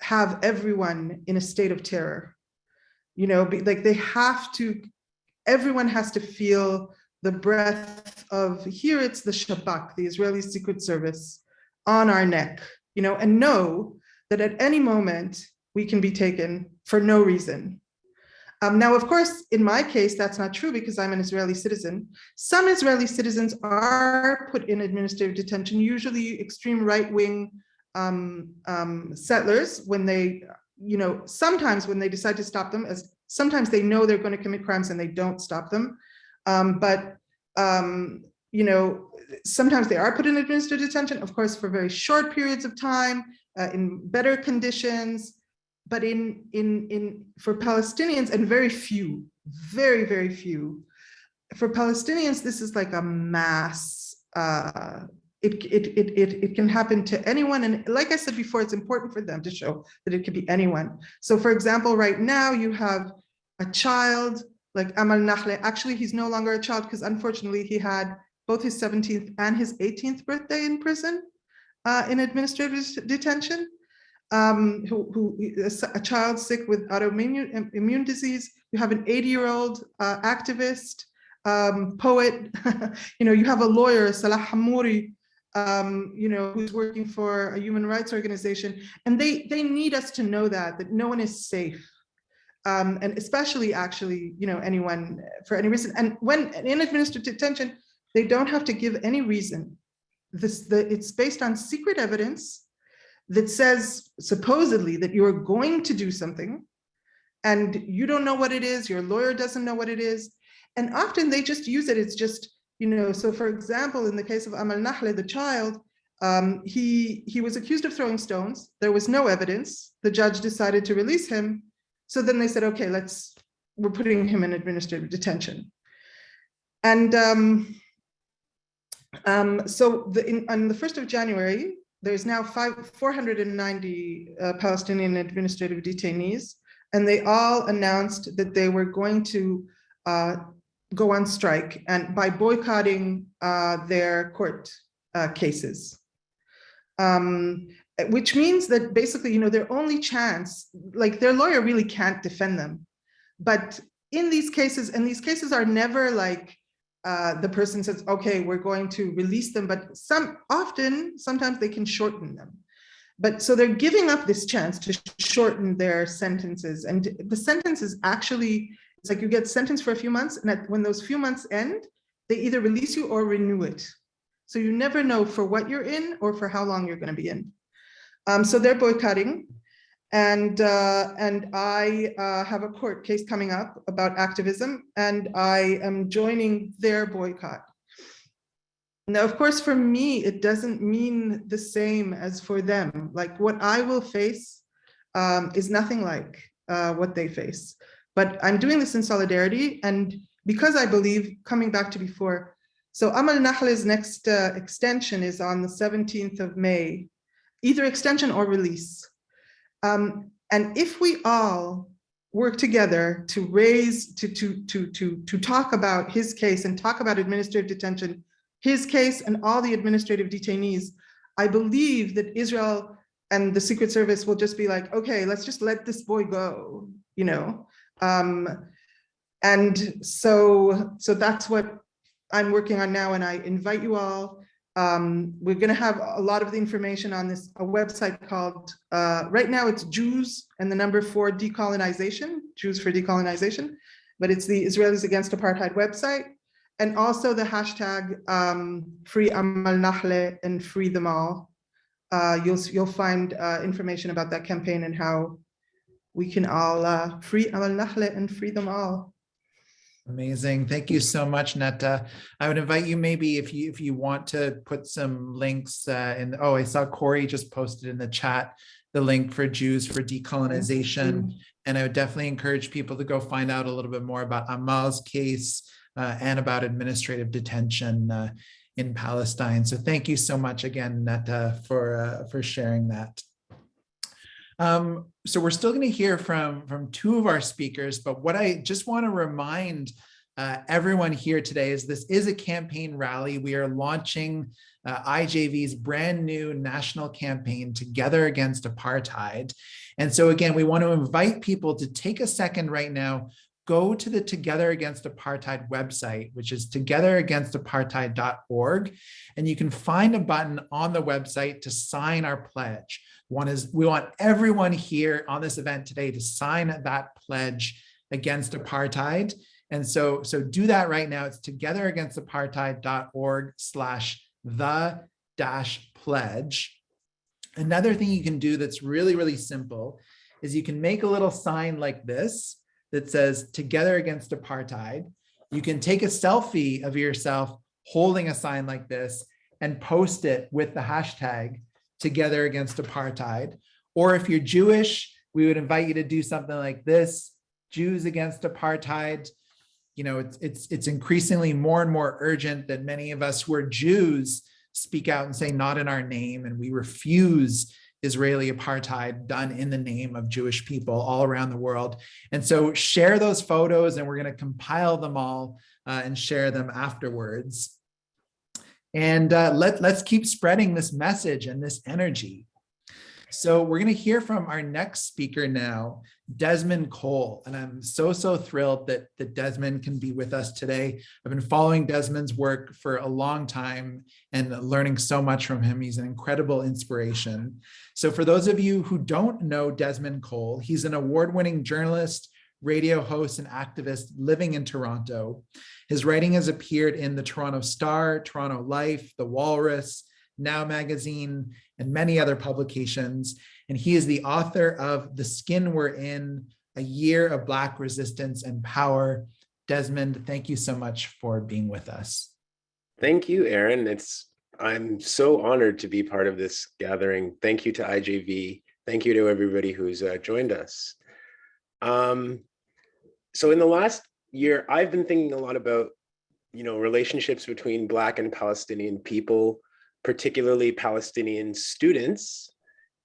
have everyone in a state of terror, like they have to, everyone has to feel the breath of, here it's the Shabak, the Israeli Secret Service, on our neck, and know that at any moment we can be taken for no reason. Now, of course, in my case, that's not true because I'm an Israeli citizen. Some Israeli citizens are put in administrative detention, usually extreme right-wing settlers, when they, sometimes when they decide to stop them, as sometimes they know they're going to commit crimes and they don't stop them. Sometimes they are put in administrative detention, of course, for very short periods of time, in better conditions. But for Palestinians, and very few, very, very few, for Palestinians, this is like a mass. It can happen to anyone. And like I said before, it's important for them to show that it could be anyone. So for example, right now you have a child like Amal Nakhle. Actually, he's no longer a child because unfortunately he had both his 17th and his 18th birthday in prison, in administrative detention. A child sick with autoimmune immune disease. You have an 80-year-old activist, poet. You have a lawyer, Salah Hamouri, who's working for a human rights organization, and they need us to know that no one is safe, and especially actually, anyone for any reason. And when in administrative detention, they don't have to give any reason. It's based on secret evidence that says supposedly that you're going to do something and you don't know what it is, your lawyer doesn't know what it is. And often they just use it, it's just, so for example, in the case of Amal Nakhle, the child, he was accused of throwing stones. There was no evidence. The judge decided to release him. So then they said, okay, we're putting him in administrative detention. And so on the 1st of January, there's now 490 Palestinian administrative detainees, and they all announced that they were going to go on strike and by boycotting their court cases, which means that basically, their only chance, like their lawyer really can't defend them. But in these cases, and these cases are never like, the person says, okay, we're going to release them, but sometimes they can shorten them. But so they're giving up this chance to shorten their sentences. And the sentence is actually, it's like you get sentenced for a few months, and when those few months end, they either release you or renew it. So you never know for what you're in or for how long you're going to be in. So they're boycotting. And I have a court case coming up about activism, and I am joining their boycott. Now, of course, for me, it doesn't mean the same as for them. Like what I will face is nothing like what they face. But I'm doing this in solidarity, and because I believe, coming back to before, so Amal Nakhle's next extension is on the 17th of May, either extension or release. And if we all work together to raise, to talk about his case and talk about administrative detention, his case and all the administrative detainees, I believe that Israel and the Secret Service will just be like, okay, let's just let this boy go, and so that's what I'm working on now, and I invite you all. We're going to have a lot of the information on this, a website called, right now it's Jews and the number 4 decolonization, Jews for decolonization, but it's the Israelis Against Apartheid website, and also the hashtag Free Amal Nakhle and Free Them All. You'll find information about that campaign and how we can all free Amal Nakhle and free them all. Amazing. Thank you so much, Neta. I would invite you, maybe if you want to put some links in. Oh, I saw Corey just posted in the chat the link for Jews for Decolonization. And I would definitely encourage people to go find out a little bit more about Amal's case and about administrative detention in Palestine. So thank you so much again, Neta, for sharing that. So we're still going to hear from 2 of our speakers, but what I just want to remind everyone here today is this is a campaign rally. We are launching IJV's brand new national campaign, Together Against Apartheid. And so again, we want to invite people to take a second right now, go to the Together Against Apartheid website, which is togetheragainstapartheid.org, and you can find a button on the website to sign our pledge. We want everyone here on this event today to sign that pledge Against Apartheid. And so do that right now. It's togetheragainstapartheid.org/the-pledge. Another thing you can do that's really, really simple is you can make a little sign like this that says Together Against Apartheid. You can take a selfie of yourself holding a sign like this and post it with the hashtag Together Against Apartheid. Or if you're Jewish, we would invite you to do something like this, Jews Against Apartheid. You know, it's increasingly more and more urgent that many of us who are Jews speak out and say not in our name, and we refuse Israeli apartheid done in the name of Jewish people all around the world. And so share those photos, and we're going to compile them all and share them afterwards. And let's keep spreading this message and this energy. So we're going to hear from our next speaker now, Desmond Cole. And I'm so thrilled that Desmond can be with us today. I've been following Desmond's work for a long time and learning so much from him. He's an incredible inspiration. So for those of you who don't know Desmond Cole, he's an award-winning journalist, radio host, and activist living in Toronto. His writing has appeared in the Toronto Star, Toronto Life, The Walrus, Now Magazine, and many other publications. And he is the author of The Skin We're In, A Year of Black Resistance and Power. Desmond, thank you so much for being with us. Thank you, Aaron. I'm so honored to be part of this gathering. Thank you to IJV. Thank you to everybody who's joined us. So in the last year, I've been thinking a lot about, relationships between Black and Palestinian people, particularly Palestinian students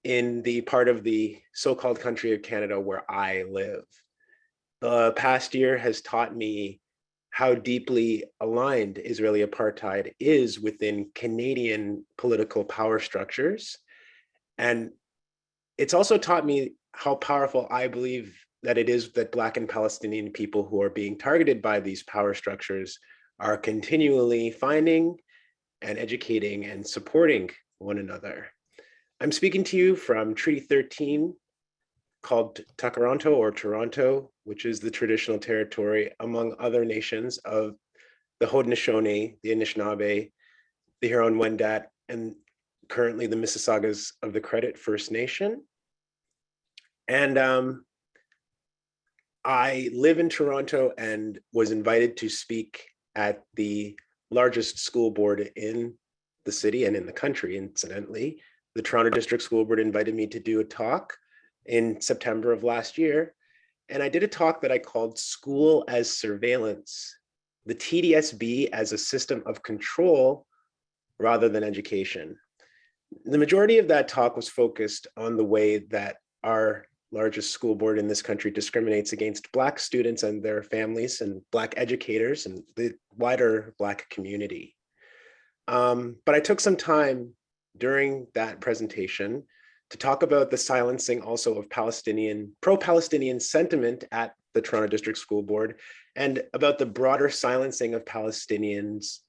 in the part of the so-called country of Canada where I live. The past year has taught me how deeply aligned Israeli apartheid is within Canadian political power structures. And it's also taught me how powerful I believe that it is that Black and Palestinian people who are being targeted by these power structures are continually finding and educating and supporting one another. I'm speaking to you from Treaty 13, called Takaranto or Toronto, which is the traditional territory, among other nations, of the Haudenosaunee, the Anishinaabe, the Huron-Wendat, and currently the Mississaugas of the Credit First Nation. And I live in Toronto and was invited to speak at the largest school board in the city and in the country, incidentally. The Toronto District School Board invited me to do a talk in September of last year. And I did a talk that I called School as Surveillance, the TDSB as a system of control rather than education. The majority of that talk was focused on the way that our largest school board in this country discriminates against Black students and their families and Black educators and the wider Black community. But I took some time during that presentation to talk about the silencing also of pro-Palestinian sentiment at the Toronto District School Board, and about the broader silencing of Palestinians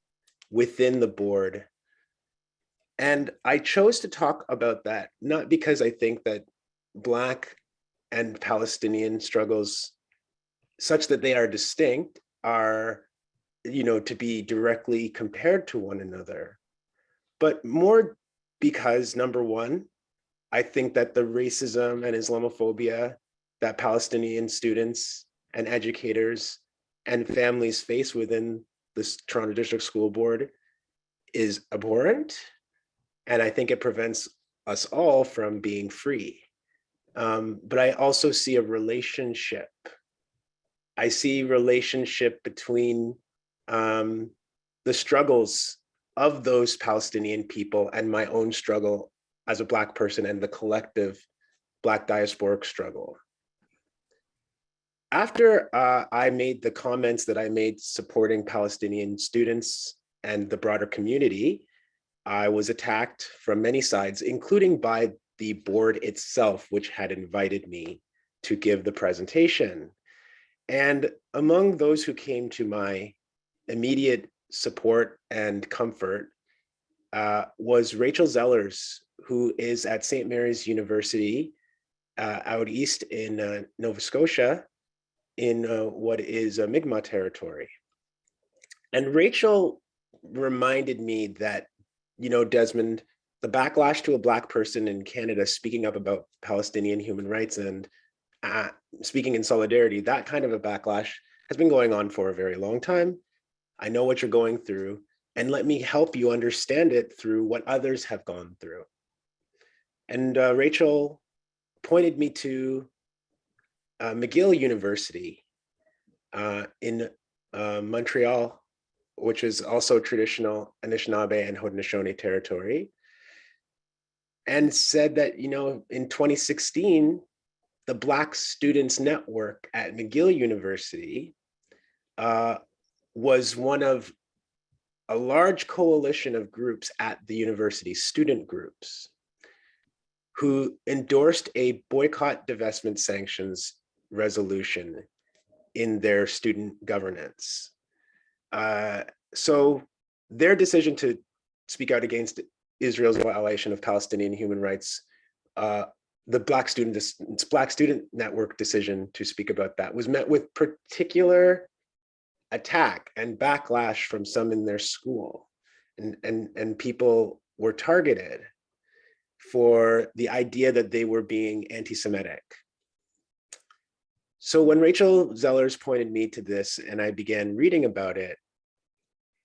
within the board. And I chose to talk about that, not because I think that Black and Palestinian struggles, such that they are distinct, are, to be directly compared to one another, but more because, number one, I think that the racism and Islamophobia that Palestinian students and educators and families face within this Toronto District School Board is abhorrent. And I think it prevents us all from being free. But I also see a relationship. I see relationship between the struggles of those Palestinian people and my own struggle as a Black person and the collective Black diasporic struggle. After I made the comments that I made supporting Palestinian students and the broader community, I was attacked from many sides, including by the board itself, which had invited me to give the presentation. And among those who came to my immediate support and comfort was Rachel Zellers, who is at St. Mary's University out east in Nova Scotia, in what is Mi'kmaq territory. And Rachel reminded me that, Desmond, the backlash to a Black person in Canada speaking up about Palestinian human rights and speaking in solidarity, that kind of a backlash has been going on for a very long time. I know what you're going through, and let me help you understand it through what others have gone through. And Rachel pointed me to McGill University in Montreal, which is also traditional Anishinaabe and Haudenosaunee territory, and said that, in 2016, the Black Students Network at McGill University was one of a large coalition of groups at the university, student groups, who endorsed a boycott, divestment, sanctions resolution in their student governance. So their decision to speak out against Israel's violation of Palestinian human rights, the Black Student Network decision to speak about that was met with particular attack and backlash from some in their school, and people were targeted for the idea that they were being anti-Semitic. So when Rachel Zellers pointed me to this and I began reading about it,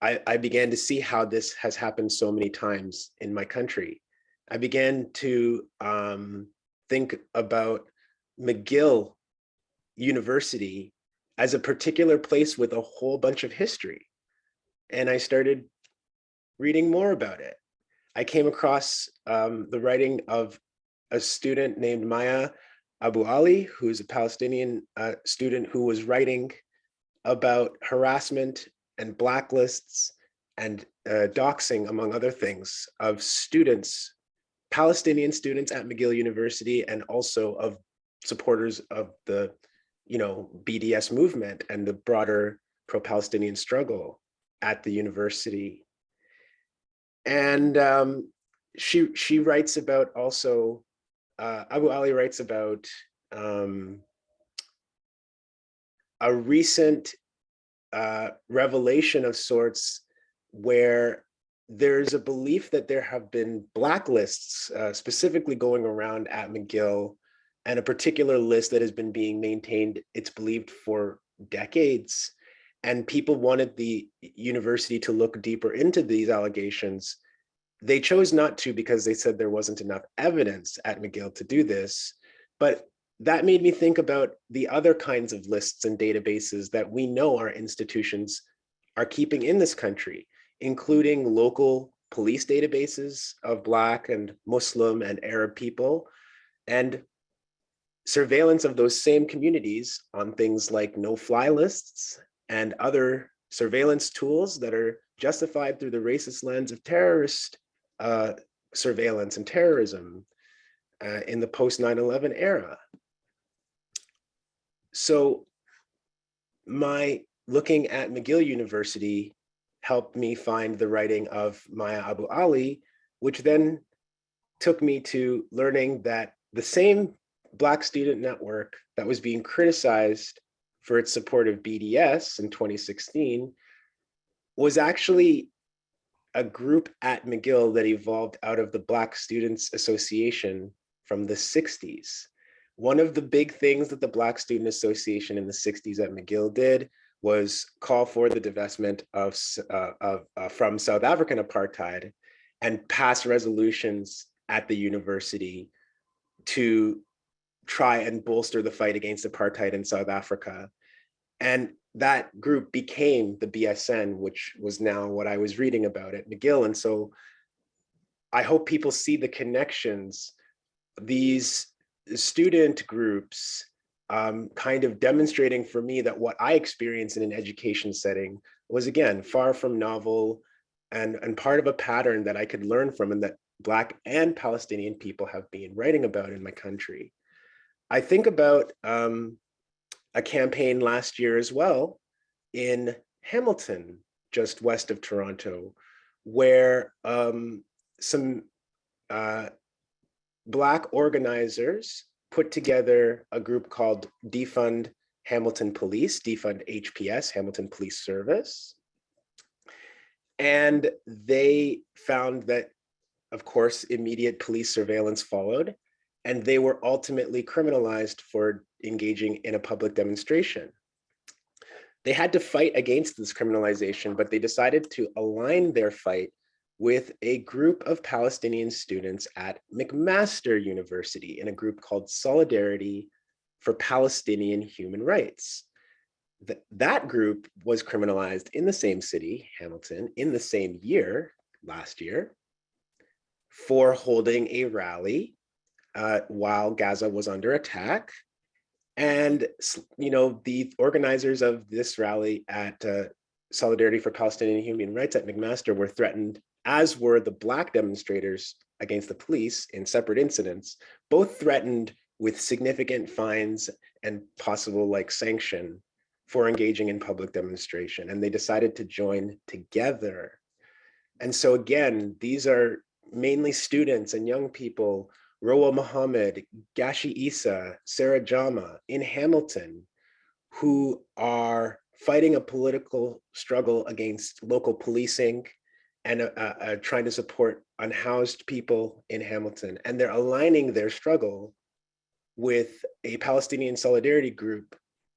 I began to see how this has happened so many times in my country. I began to think about McGill University as a particular place with a whole bunch of history. And I started reading more about it. I came across the writing of a student named Maya Abu Ali, who's a Palestinian student who was writing about harassment and blacklists and doxing, among other things, of students, Palestinian students at McGill University, and also of supporters of the BDS movement and the broader pro-Palestinian struggle at the university. And she writes about also, Abu Ali writes about a recent revelation of sorts where there's a belief that there have been blacklists specifically going around at McGill, and a particular list that has been being maintained, it's believed, for decades. And people wanted the university to look deeper into these allegations. They chose not to because they said there wasn't enough evidence at McGill to do this. But that made me think about the other kinds of lists and databases that we know our institutions are keeping in this country, including local police databases of Black and Muslim and Arab people, and surveillance of those same communities on things like no-fly lists and other surveillance tools that are justified through the racist lens of terrorist surveillance and terrorism in the post-9/11 era. So my looking at McGill University helped me find the writing of Maya Abu Ali, which then took me to learning that the same Black Student Network that was being criticized for its support of BDS in 2016 was actually a group at McGill that evolved out of the Black Students Association from the 60s. One of the big things that the Black Student Association in the 60s at McGill did was call for the divestment from South African apartheid and pass resolutions at the university to try and bolster the fight against apartheid in South Africa. And that group became the BSN, which was now what I was reading about at McGill. And so I hope people see the connections. These student groups kind of demonstrating for me that what I experienced in an education setting was, again, far from novel and part of a pattern that I could learn from and that Black and Palestinian people have been writing about in my country. I think about a campaign last year as well in Hamilton, just west of Toronto, where some Black organizers put together a group called Defund Hamilton Police, defund HPS, Hamilton Police Service. And they found that, of course, immediate police surveillance followed, and they were ultimately criminalized for engaging in a public demonstration. They had to fight against this criminalization, but they decided to align their fight with a group of Palestinian students at McMaster University in a group called Solidarity for Palestinian Human Rights. That group was criminalized in the same city, Hamilton, in the same year, last year, for holding a rally while Gaza was under attack. And the organizers of this rally at Solidarity for Palestinian Human Rights at McMaster were threatened, as were the Black demonstrators against the police in separate incidents, both threatened with significant fines and possible sanction for engaging in public demonstration. And they decided to join together. And so again, these are mainly students and young people, Roa Mohammed, Gashi Isa, Sarah Jama in Hamilton, who are fighting a political struggle against local policing and trying to support unhoused people in Hamilton. And they're aligning their struggle with a Palestinian solidarity group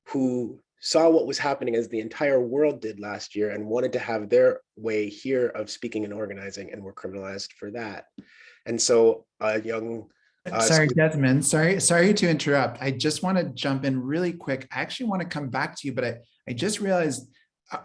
who saw what was happening as the entire world did last year and wanted to have their way here of speaking and organizing, and were criminalized for that. And so a young sorry, Desmond, sorry to interrupt. I just want to jump in really quick. I actually want to come back to you, but I just realized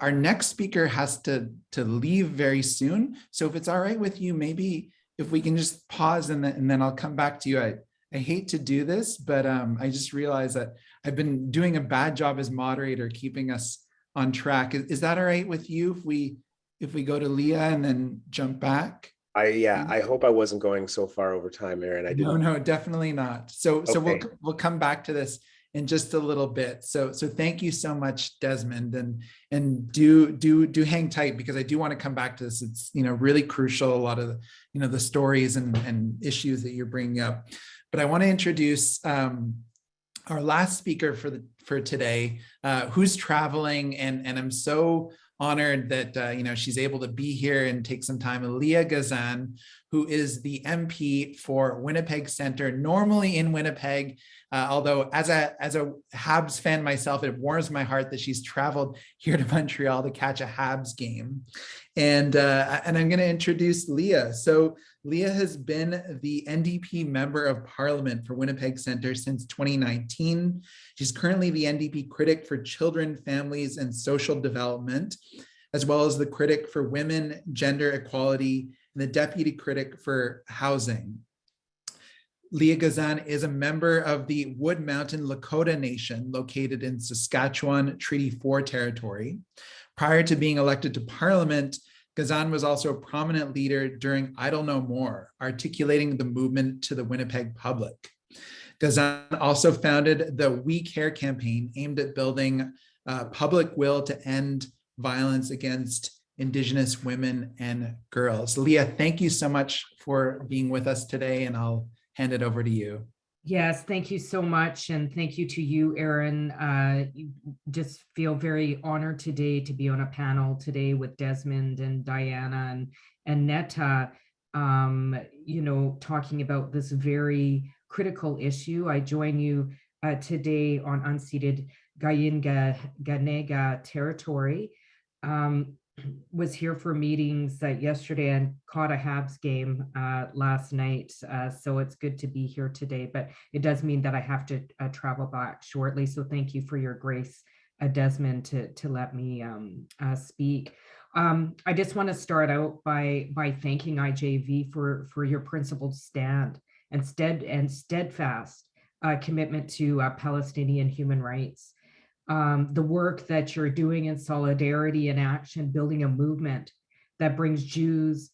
our next speaker has to leave very soon. So if it's all right with you, maybe if we can just pause and then I'll come back to you. I hate to do this, but I just realized that I've been doing a bad job as moderator, keeping us on track. Is that all right with you if we go to Leah and then jump back? I hope I wasn't going so far over time, Aaron. I didn't. No, definitely not. So Okay. we'll come back to this in just a little bit. So thank you so much, Desmond, and do hang tight, because I do want to come back to this. It's really crucial, a lot of the stories and issues that you're bringing up. But I want to introduce our last speaker for today, who's traveling, and I'm so honored that she's able to be here and take some time. Leah Gazan, who is the MP for Winnipeg Centre, normally in Winnipeg, although as a Habs fan myself, it warms my heart that she's traveled here to Montreal to catch a Habs game. And I'm going to introduce Leah. So Leah has been the NDP Member of Parliament for Winnipeg Centre since 2019. She's currently the NDP critic for children, families, and social development, as well as the critic for women, gender equality, and the deputy critic for housing. Leah Gazan is a member of the Wood Mountain Lakota Nation, located in Saskatchewan Treaty 4 territory. Prior to being elected to Parliament, Gazan was also a prominent leader during Idle No More, articulating the movement to the Winnipeg public. Gazan also founded the We Care campaign, aimed at building public will to end violence against Indigenous women and girls. Leah, thank you so much for being with us today, and I'll hand it over to you. Yes, thank you so much. And thank you to you, Aaron. You just feel very honored today to be on a panel today with Desmond and Diana and Neta, talking about this very critical issue. I join you today on unceded Gayenga territory. Was here for meetings yesterday and caught a Habs game last night. So it's good to be here today, but it does mean that I have to travel back shortly. So thank you for your grace, Desmond, to let me speak. I just want to start out by thanking IJV for your principled stand and steadfast commitment to Palestinian human rights. The work that you're doing in solidarity and action, building a movement that brings Jews,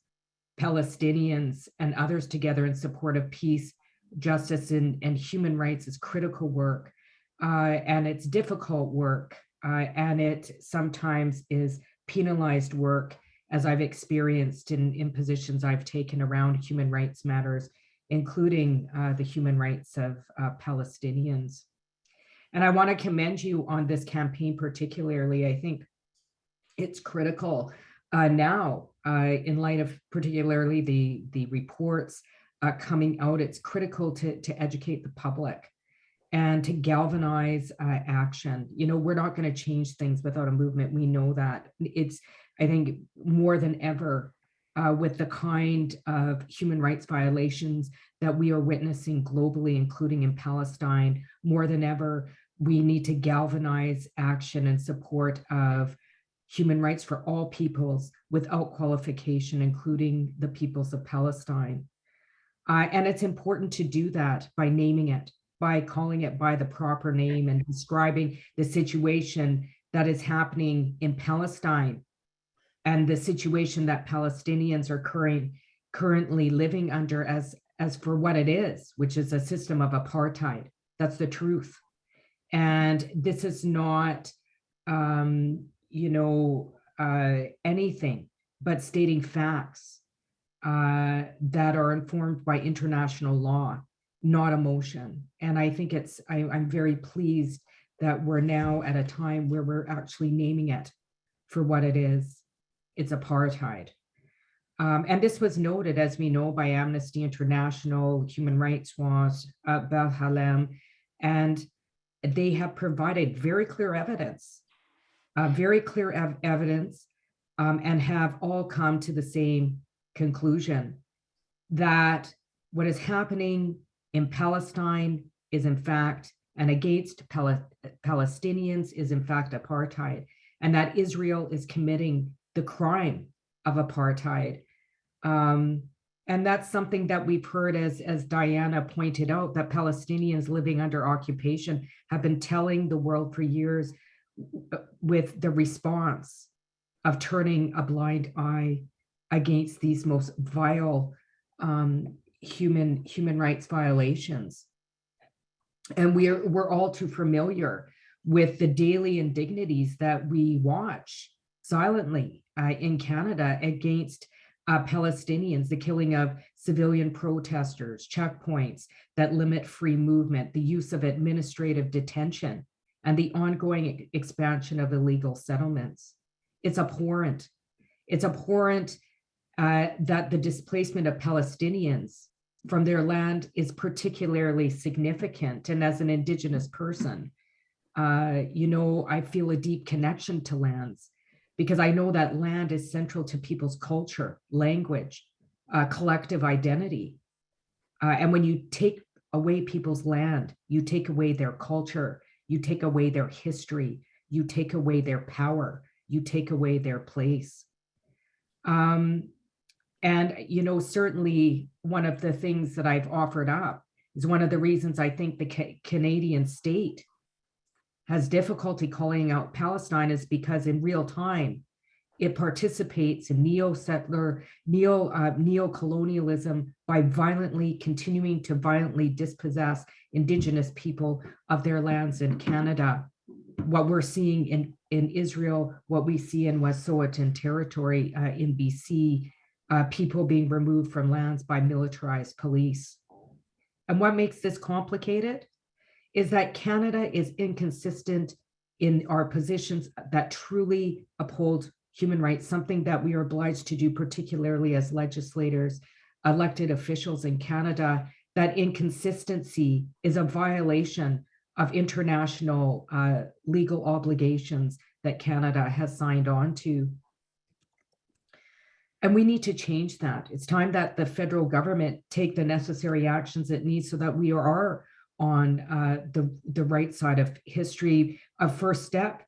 Palestinians, and others together in support of peace, justice, and human rights is critical work. And it's difficult work. And it sometimes is penalized work, as I've experienced in positions I've taken around human rights matters, including the human rights of Palestinians. And I want to commend you on this campaign particularly. I think it's critical now in light of particularly the reports coming out. It's critical to educate the public and to galvanize action. You know, we're not going to change things without a movement. We know that. It's, I think, more than ever with the kind of human rights violations that we are witnessing globally, including in Palestine, more than ever, we need to galvanize action in support of human rights for all peoples without qualification, including the peoples of Palestine. And it's important to do that by naming it, by calling it by the proper name and describing the situation that is happening in Palestine and the situation that Palestinians are currently living under as for what it is, which is a system of apartheid. That's the truth. And this is not, anything but stating facts that are informed by international law, not emotion. And I think I'm very pleased that we're now at a time where we're actually naming it for what it is. It's apartheid. And this was noted, as we know, by Amnesty International, Human Rights Watch, Balsam, and they have provided very clear evidence, and have all come to the same conclusion that what is happening in Palestine is in fact, and against Palestinians is in fact apartheid, and that Israel is committing the crime of apartheid. And that's something that we've heard, as Diana pointed out, that Palestinians living under occupation have been telling the world for years, with the response of turning a blind eye against these most vile human rights violations. And we're all too familiar with the daily indignities that we watch silently in Canada against Palestinians, the killing of civilian protesters, checkpoints that limit free movement, the use of administrative detention, and the ongoing expansion of illegal settlements. It's abhorrent. It's abhorrent that the displacement of Palestinians from their land is particularly significant. And as an Indigenous person, I feel a deep connection to lands, because I know that land is central to people's culture, language, collective identity. And when you take away people's land, you take away their culture, you take away their history, you take away their power, you take away their place. And, certainly one of the things that I've offered up is one of the reasons I think the Canadian state has difficulty calling out Palestine is because in real time, it participates in neo-settler, neo-colonialism by continuing to violently dispossess Indigenous people of their lands in Canada. What we're seeing in Israel, what we see in Wet'suwet'en territory in BC, people being removed from lands by militarized police. And what makes this complicated is that Canada is inconsistent in our positions that truly uphold human rights, something that we are obliged to do, particularly as legislators, elected officials in Canada. That inconsistency is a violation of international legal obligations that Canada has signed on to. And we need to change that. It's time that the federal government take the necessary actions it needs so that we are on the right side of history. A first step,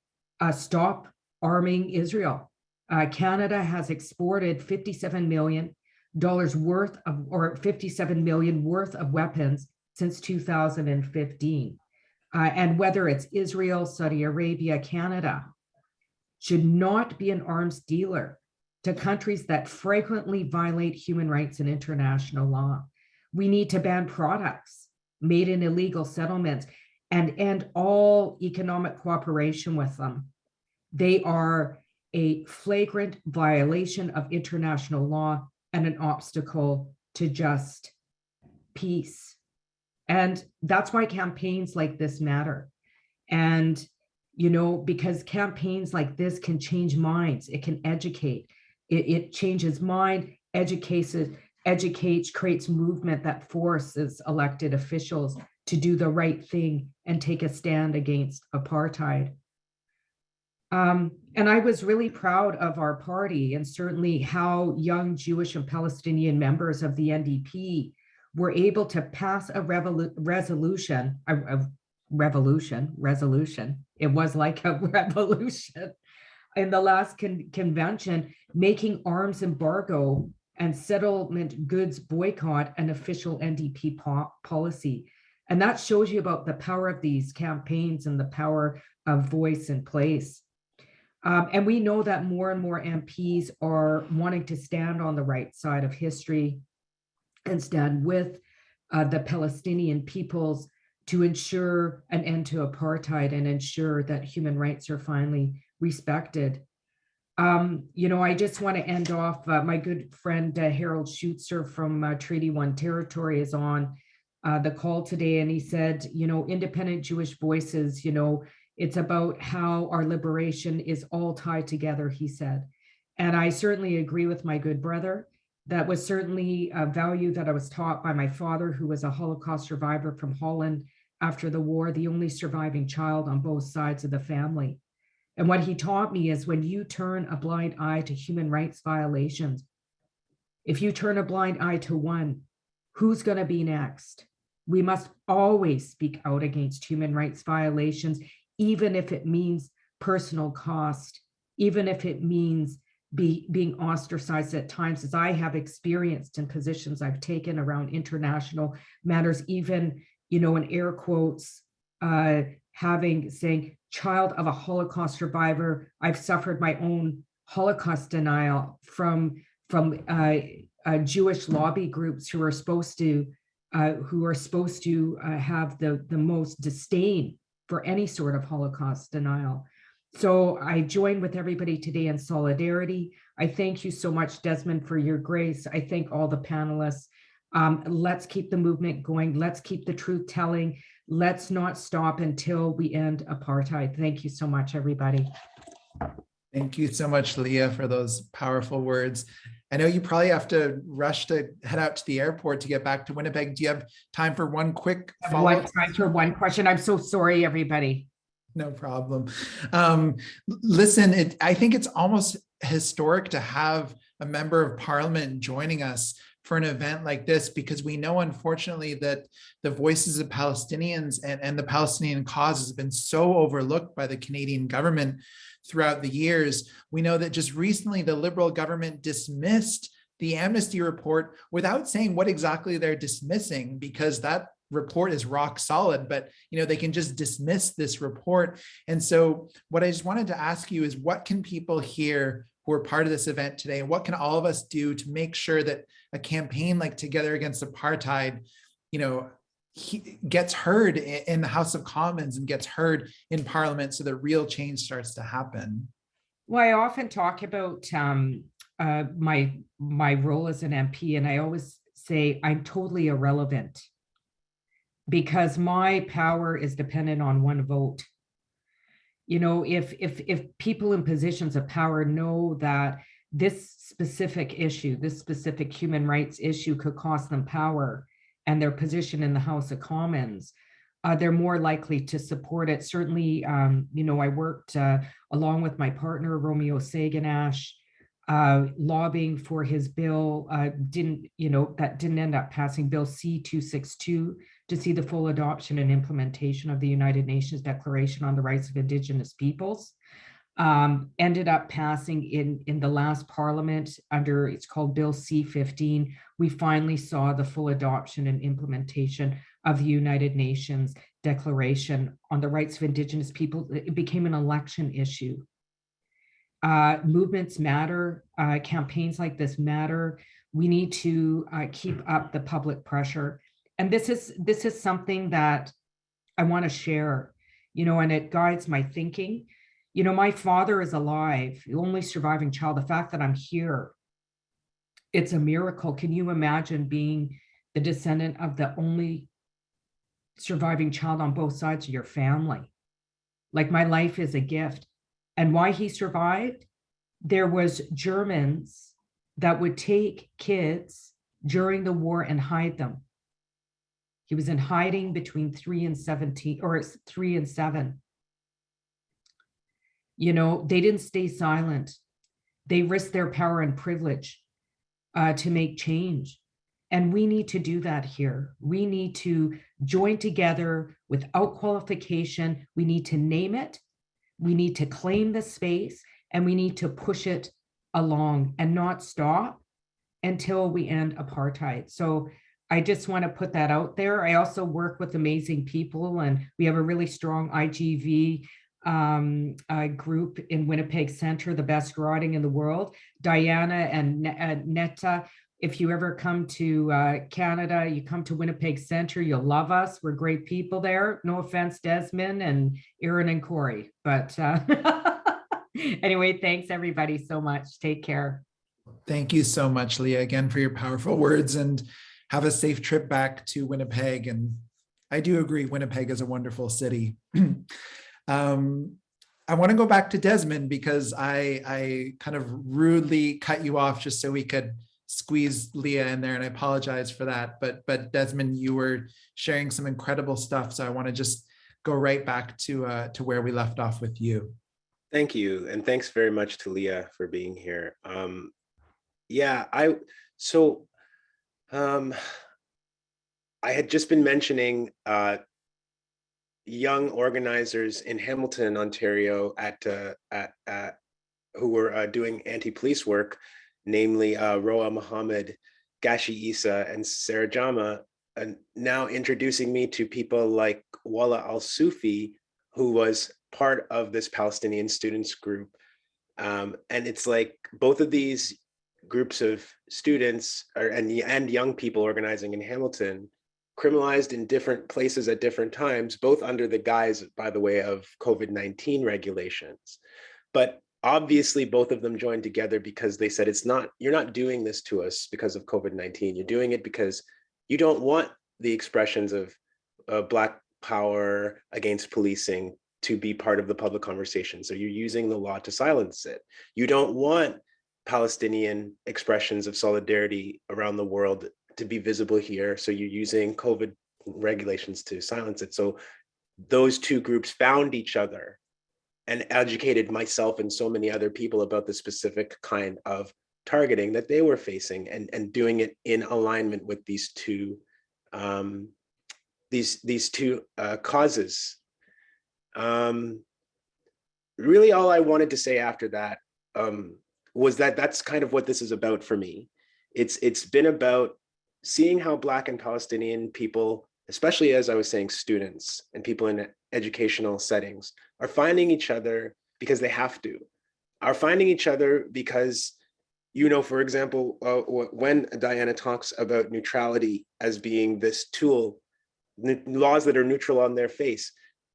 stop arming Israel. Canada has exported $57 million worth of, or $57 million worth of weapons since 2015. And whether it's Israel, Saudi Arabia, Canada, should not be an arms dealer to countries that frequently violate human rights and international law. We need to ban products made in illegal settlements and end all economic cooperation with them. They are a flagrant violation of international law and an obstacle to just peace. And that's why campaigns like this matter. And, you know, because campaigns like this can change minds, it can educate, it changes mind, educates, creates movement that forces elected officials to do the right thing and take a stand against apartheid. And I was really proud of our party, and certainly how young Jewish and Palestinian members of the NDP were able to pass a resolution. It was like a revolution in the last convention, making arms embargo and settlement goods boycott an official NDP policy. And that shows you about the power of these campaigns and the power of voice and place. And we know that more and more MPs are wanting to stand on the right side of history and stand with the Palestinian peoples to ensure an end to apartheid and ensure that human rights are finally respected. You know, I just want to end off, my good friend Harold Schutzer from Treaty 1 Territory is on the call today, and he said, you know, independent Jewish voices, you know, it's about how our liberation is all tied together, he said. And I certainly agree with my good brother. That was certainly a value that I was taught by my father, who was a Holocaust survivor from Holland after the war, the only surviving child on both sides of the family. And what he taught me is when you turn a blind eye to human rights violations, if you turn a blind eye to one, who's going to be next? We must always speak out against human rights violations, even if it means personal cost, even if it means being ostracized at times, as I have experienced in positions I've taken around international matters, even, you know, in air quotes, saying child of a Holocaust survivor, I've suffered my own Holocaust denial from Jewish lobby groups who are supposed to have the most disdain for any sort of Holocaust denial. So I join with everybody today in solidarity. I thank you so much, Desmond, for your grace. I thank all the panelists. Let's keep the movement going. Let's keep the truth telling. Let's not stop until we end apartheid. Thank you so much, everybody. Thank you so much, Leah, for those powerful words. I know you probably have to rush to head out to the airport to get back to Winnipeg. Do you have time for one quick follow-up? Time for one question. I'm so sorry, everybody. No problem. Listen, I think it's almost historic to have a member of parliament joining us for an event like this, because we know, unfortunately, that the voices of Palestinians and the Palestinian cause has been so overlooked by the Canadian government throughout the years. We know that just recently the Liberal government dismissed the amnesty report without saying what exactly they're dismissing, because that report is rock solid, but they can just dismiss this report. And so what I just wanted to ask you is, what can people here who are part of this event today, and what can all of us do to make sure that a campaign like Together Against Apartheid, gets heard in the House of Commons and gets heard in Parliament, so that real change starts to happen? Well, I often talk about my role as an MP, and I always say I'm totally irrelevant because my power is dependent on one vote. If people in positions of power know that this specific issue, this specific human rights issue could cost them power and their position in the House of Commons, they're more likely to support it. Certainly, I worked along with my partner, Romeo Saganash, lobbying for his bill, that didn't end up passing, Bill C-262, to see the full adoption and implementation of the United Nations Declaration on the Rights of Indigenous Peoples. Ended up passing in the last Parliament under, it's called Bill C-15. We finally saw the full adoption and implementation of the United Nations Declaration on the Rights of Indigenous People. It became an election issue. Movements matter, campaigns like this matter. We need to keep up the public pressure. And this is something that I want to share, and it guides my thinking. My father is alive, the only surviving child. The fact that I'm here, it's a miracle. Can you imagine being the descendant of the only surviving child on both sides of your family? Like my life is a gift. And why he survived? There was Germans that would take kids during the war and hide them. He was in hiding between 3 and 17, or 3 and 7. You know, they didn't stay silent. They risked their power and privilege to make change. And we need to do that here. We need to join together without qualification. We need to name it. We need to claim the space, and we need to push it along and not stop until we end apartheid. So I just want to put that out there. I also work with amazing people, and we have a really strong IGV group in Winnipeg Center, the best garroting in the world. Diana and Neta, if you ever come to Canada, you come to Winnipeg Center, you'll love us. We're great people there. No offense, Desmond and Aaron and Corey. But anyway, thanks everybody so much. Take care. Thank you so much, Leah, again, for your powerful words, and have a safe trip back to Winnipeg. And I do agree, Winnipeg is a wonderful city. I want to go back to Desmond because I kind of rudely cut you off just so we could squeeze Leah in there, and I apologize for that. But Desmond, you were sharing some incredible stuff, so I want to just go right back to where we left off with you. Thank you, and thanks very much to Leah for being here. Yeah, I had just been mentioning young organizers in Hamilton, Ontario, who were doing anti-police work, namely Roa Mohammed, Gashi Isa, and Sarah Jama, and now introducing me to people like Wala Al-Sufi, who was part of this Palestinian students group. And it's like both of these groups of students and young people organizing in Hamilton, criminalized in different places at different times, both under the guise, by the way, of COVID-19 regulations. But obviously both of them joined together because they said, you're not doing this to us because of COVID-19. You're doing it because you don't want the expressions of Black power against policing to be part of the public conversation. So you're using the law to silence it. You don't want Palestinian expressions of solidarity around the world to be visible here. So you're using COVID regulations to silence it. So those two groups found each other and educated myself and so many other people about the specific kind of targeting that they were facing, and doing it in alignment with these two causes. Really all I wanted to say after that was that that's kind of what this is about for me. It's been about seeing how Black and Palestinian people, especially as I was saying, students and people in educational settings, are finding each other because they have to, are finding each other because, you know, for example, when Diana talks about neutrality as being this tool, laws that are neutral on their face,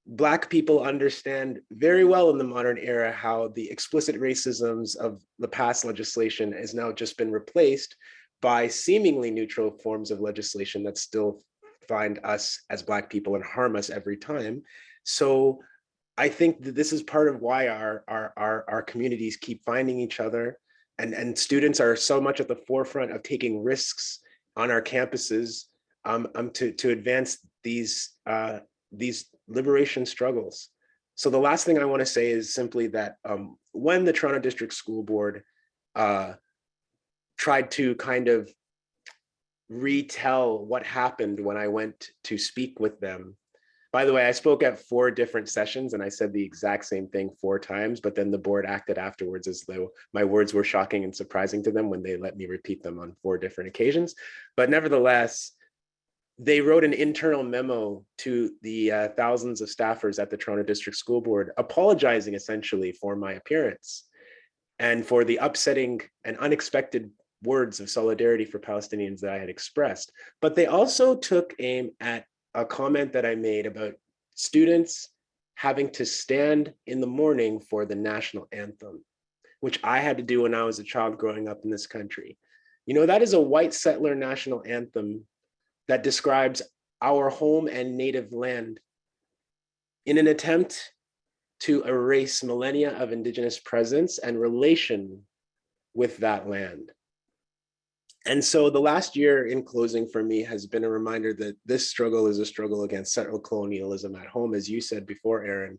Black people understand very well in the modern era how the explicit racisms of the past legislation has now just been replaced by seemingly neutral forms of legislation that still find us as Black people and harm us every time. So I think that this is part of why our communities keep finding each other, and students are so much at the forefront of taking risks on our campuses to advance these liberation struggles. So the last thing I want to say is simply that when the Toronto District School Board tried to kind of retell what happened when I went to speak with them. By the way, I spoke at 4 different sessions and I said the exact same thing 4 times, but then the board acted afterwards as though my words were shocking and surprising to them when they let me repeat them on 4 different occasions. But nevertheless, they wrote an internal memo to the thousands of staffers at the Toronto District School Board, apologizing essentially for my appearance and for the upsetting and unexpected words of solidarity for Palestinians that I had expressed. But they also took aim at a comment that I made about students having to stand in the morning for the national anthem, which I had to do when I was a child growing up in this country. You know, that is a white settler national anthem that describes our home and native land in an attempt to erase millennia of Indigenous presence and relation with that land. And so the last year in closing for me has been a reminder that this struggle is a struggle against settler colonialism at home, as you said before, Aaron,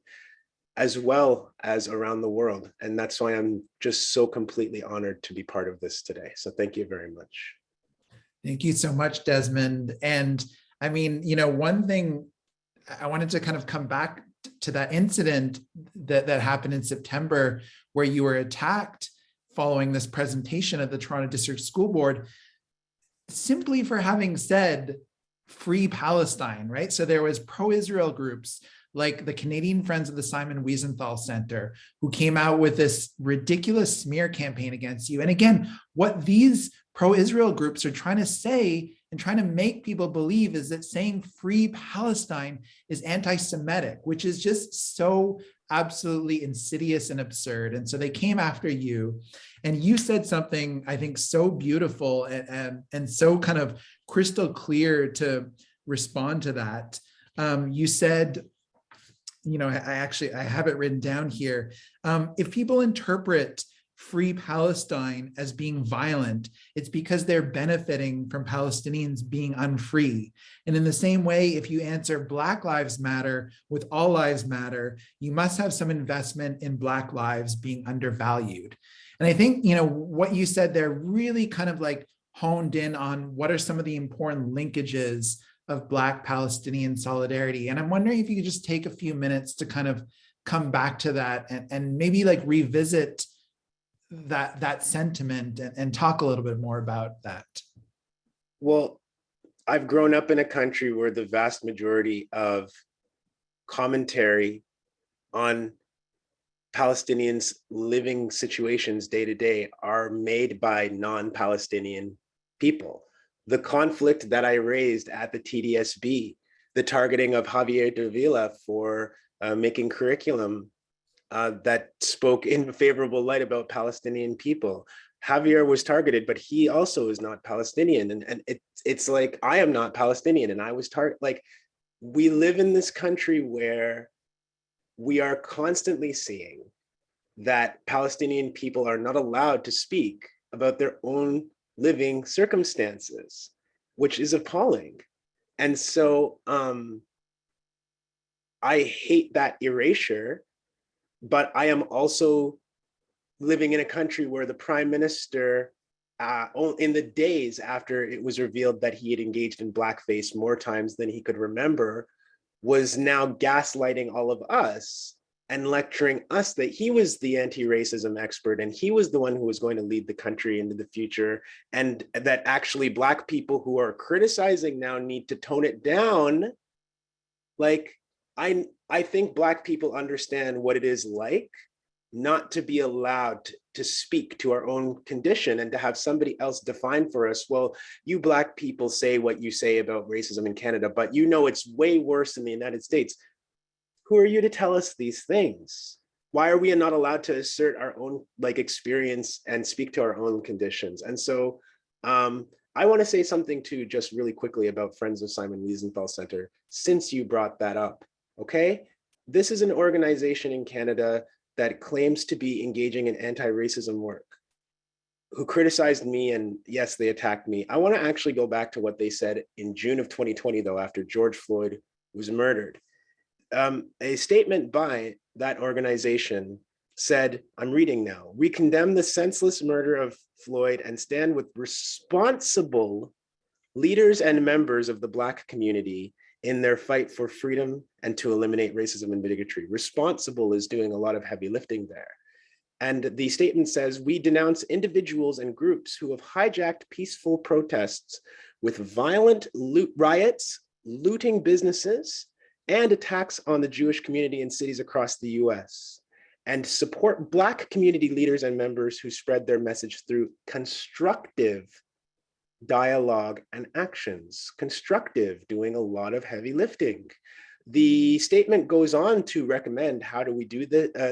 as well as around the world. And that's why I'm just so completely honored to be part of this today. So thank you very much. Thank you so much, Desmond. And I mean, you know, one thing I wanted to kind of come back to that incident that happened in September, where you were attacked following this presentation at the Toronto District School Board, simply for having said free Palestine, right? So there was pro-Israel groups like the Canadian Friends of the Simon Wiesenthal Center, who came out with this ridiculous smear campaign against you. And again, what these pro-Israel groups are trying to say and trying to make people believe is that saying free Palestine is anti-Semitic, which is just so absolutely insidious and absurd. And so they came after you, and you said something, I think, so beautiful and so kind of crystal clear to respond to that. You said, you know, I have it written down here. If people interpret free Palestine as being violent, it's because they're benefiting from Palestinians being unfree. And in the same way, if you answer Black Lives Matter with All Lives Matter, you must have some investment in Black lives being undervalued. And I think, you know, what you said there really kind of like honed in on what are some of the important linkages of Black Palestinian solidarity. And I'm wondering if you could just take a few minutes to kind of come back to that and maybe like revisit that sentiment and talk a little bit more about that. Well, I've grown up in a country where the vast majority of commentary on Palestinians' living situations day to day are made by non-Palestinian people. The conflict that I raised at the TDSB, the targeting of Javier Davila for making curriculum that spoke in favorable light about Palestinian people. Javier was targeted, but he also is not Palestinian. And it's like, I am not Palestinian and I was targeted. Like, we live in this country where we are constantly seeing that Palestinian people are not allowed to speak about their own living circumstances, which is appalling. And so I hate that erasure, but I am also living in a country where the prime minister, in the days after it was revealed that he had engaged in blackface more times than he could remember, was now gaslighting all of us and lecturing us that he was the anti-racism expert and he was the one who was going to lead the country into the future, and that actually Black people who are criticizing now need to tone it down. Like, I think Black people understand what it is like not to be allowed to speak to our own condition and to have somebody else define for us, well, you Black people say what you say about racism in Canada, but you know it's way worse in the United States. Who are you to tell us these things? Why are we not allowed to assert our own experience and speak to our own conditions? And so I want to say something too, just really quickly about Friends of Simon Wiesenthal Center, since you brought that up, okay? This is an organization in Canada that claims to be engaging in anti-racism work, who criticized me, and yes, they attacked me. I want to actually go back to what they said in June of 2020, though, after George Floyd was murdered. A statement by that organization said, I'm reading now, "We condemn the senseless murder of Floyd and stand with responsible leaders and members of the Black community in their fight for freedom and to eliminate racism and bigotry." Responsible is doing a lot of heavy lifting there. And the statement says, "We denounce individuals and groups who have hijacked peaceful protests with violent riots, looting businesses, and attacks on the Jewish community in cities across the US, and support Black community leaders and members who spread their message through constructive dialogue and actions." Constructive, doing a lot of heavy lifting. The statement goes on to recommend how do we do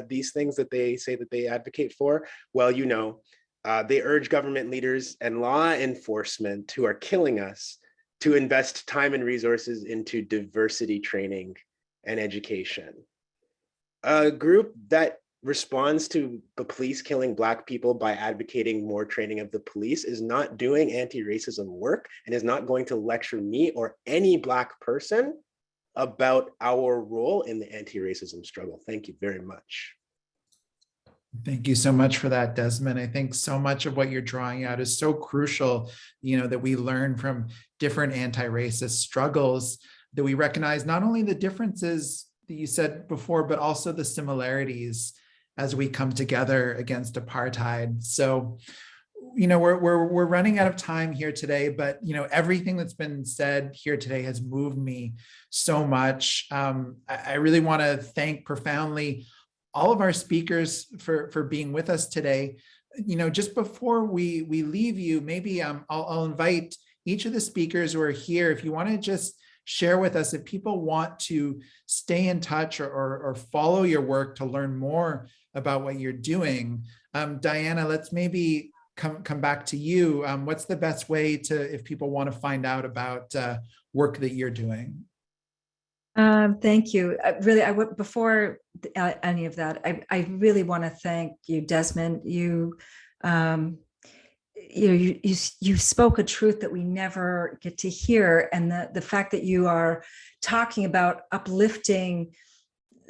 these things that they say that they advocate for. Well, you know, they urge government leaders and law enforcement who are killing us to invest time and resources into diversity training and education. A group that responds to the police killing Black people by advocating more training of the police is not doing anti-racism work and is not going to lecture me or any Black person about our role in the anti-racism struggle. Thank you very much. Thank you so much for that, Desmond. I think so much of what you're drawing out is so crucial, that we learn from different anti-racist struggles, that we recognize not only the differences that you said before, but also the similarities as we come together against apartheid. So, we're running out of time here today, but everything that's been said here today has moved me so much. I really want to thank profoundly all of our speakers for being with us today. Just before we leave you, maybe I'll invite each of the speakers who are here, if you want to just share with us, if people want to stay in touch or follow your work to learn more about what you're doing. Diana, let's maybe come back to you. What's the best way if people want to find out about work that you're doing? Thank you. Before any of that, I really want to thank you, Desmond. You spoke a truth that we never get to hear, and the fact that you are talking about uplifting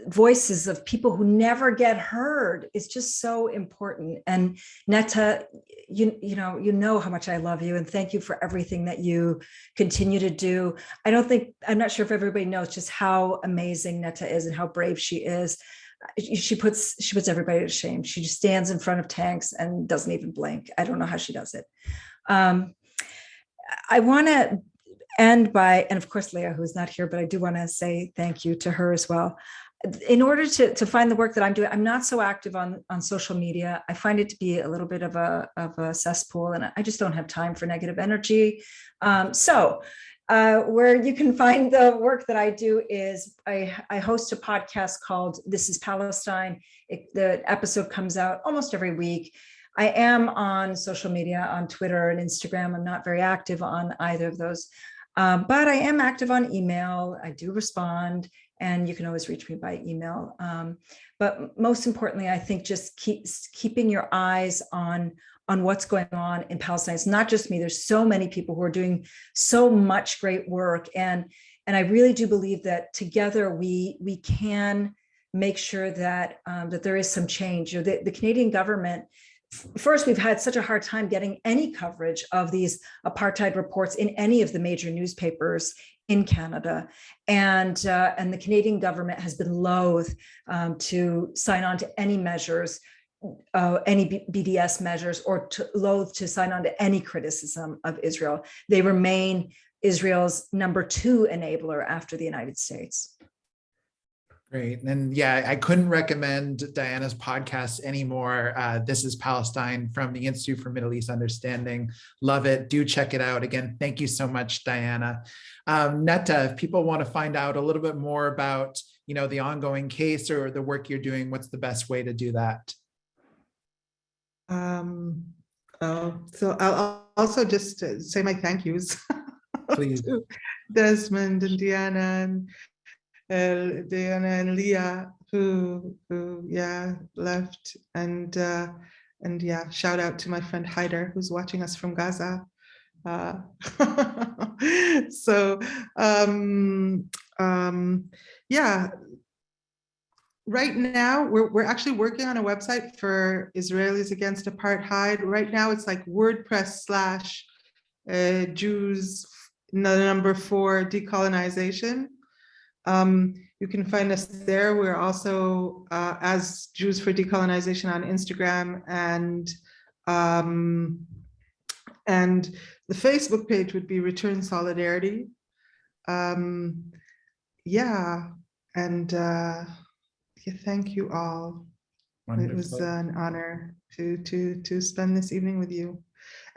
voices of people who never get heard is just so important. And Neta, you know how much I love you, and thank you for everything that you continue to do. I'm not sure if everybody knows just how amazing Neta is and how brave she is. She puts everybody to shame. She just stands in front of tanks and doesn't even blink. I don't know how she does it. I want to end by, and of course, Leah, who's not here, but I do want to say thank you to her as well. In order to find the work that I'm doing, I'm not so active on social media. I find it to be a little bit of a cesspool, and I just don't have time for negative energy. Where you can find the work that I do is I host a podcast called This is Palestine. The episode comes out almost every week. I am on social media, on Twitter and Instagram. I'm not very active on either of those, but I am active on email. I do respond, and you can always reach me by email. But most importantly, I think just keeping your eyes on what's going on in Palestine. It's not just me. There's so many people who are doing so much great work. And I really do believe that together we can make sure that there is some change. The Canadian government, first, we've had such a hard time getting any coverage of these apartheid reports in any of the major newspapers in Canada. And the Canadian government has been loath to sign on to any measures, any BDS measures, or loath to sign on to any criticism of Israel. They remain Israel's number 2 enabler after the United States. Great. And yeah, I couldn't recommend Diana's podcast anymore. This is Palestine from the Institute for Middle East Understanding. Love it. Do check it out. Again, thank you so much, Diana. Neta, if people want to find out a little bit more about, the ongoing case or the work you're doing, what's the best way to do that? So I'll also just say my thank yous. Please. To Desmond and Diana and Leah who left, and shout out to my friend Haider who's watching us from Gaza. Right now we're actually working on a website for Israelis Against Apartheid. Right now it's like WordPress / Jews number 4 decolonization. You can find us there. We're also as Jews for Decolonization on Instagram, and the Facebook page would be Return Solidarity. Thank you all. Wonderful. It was an honor to spend this evening with you.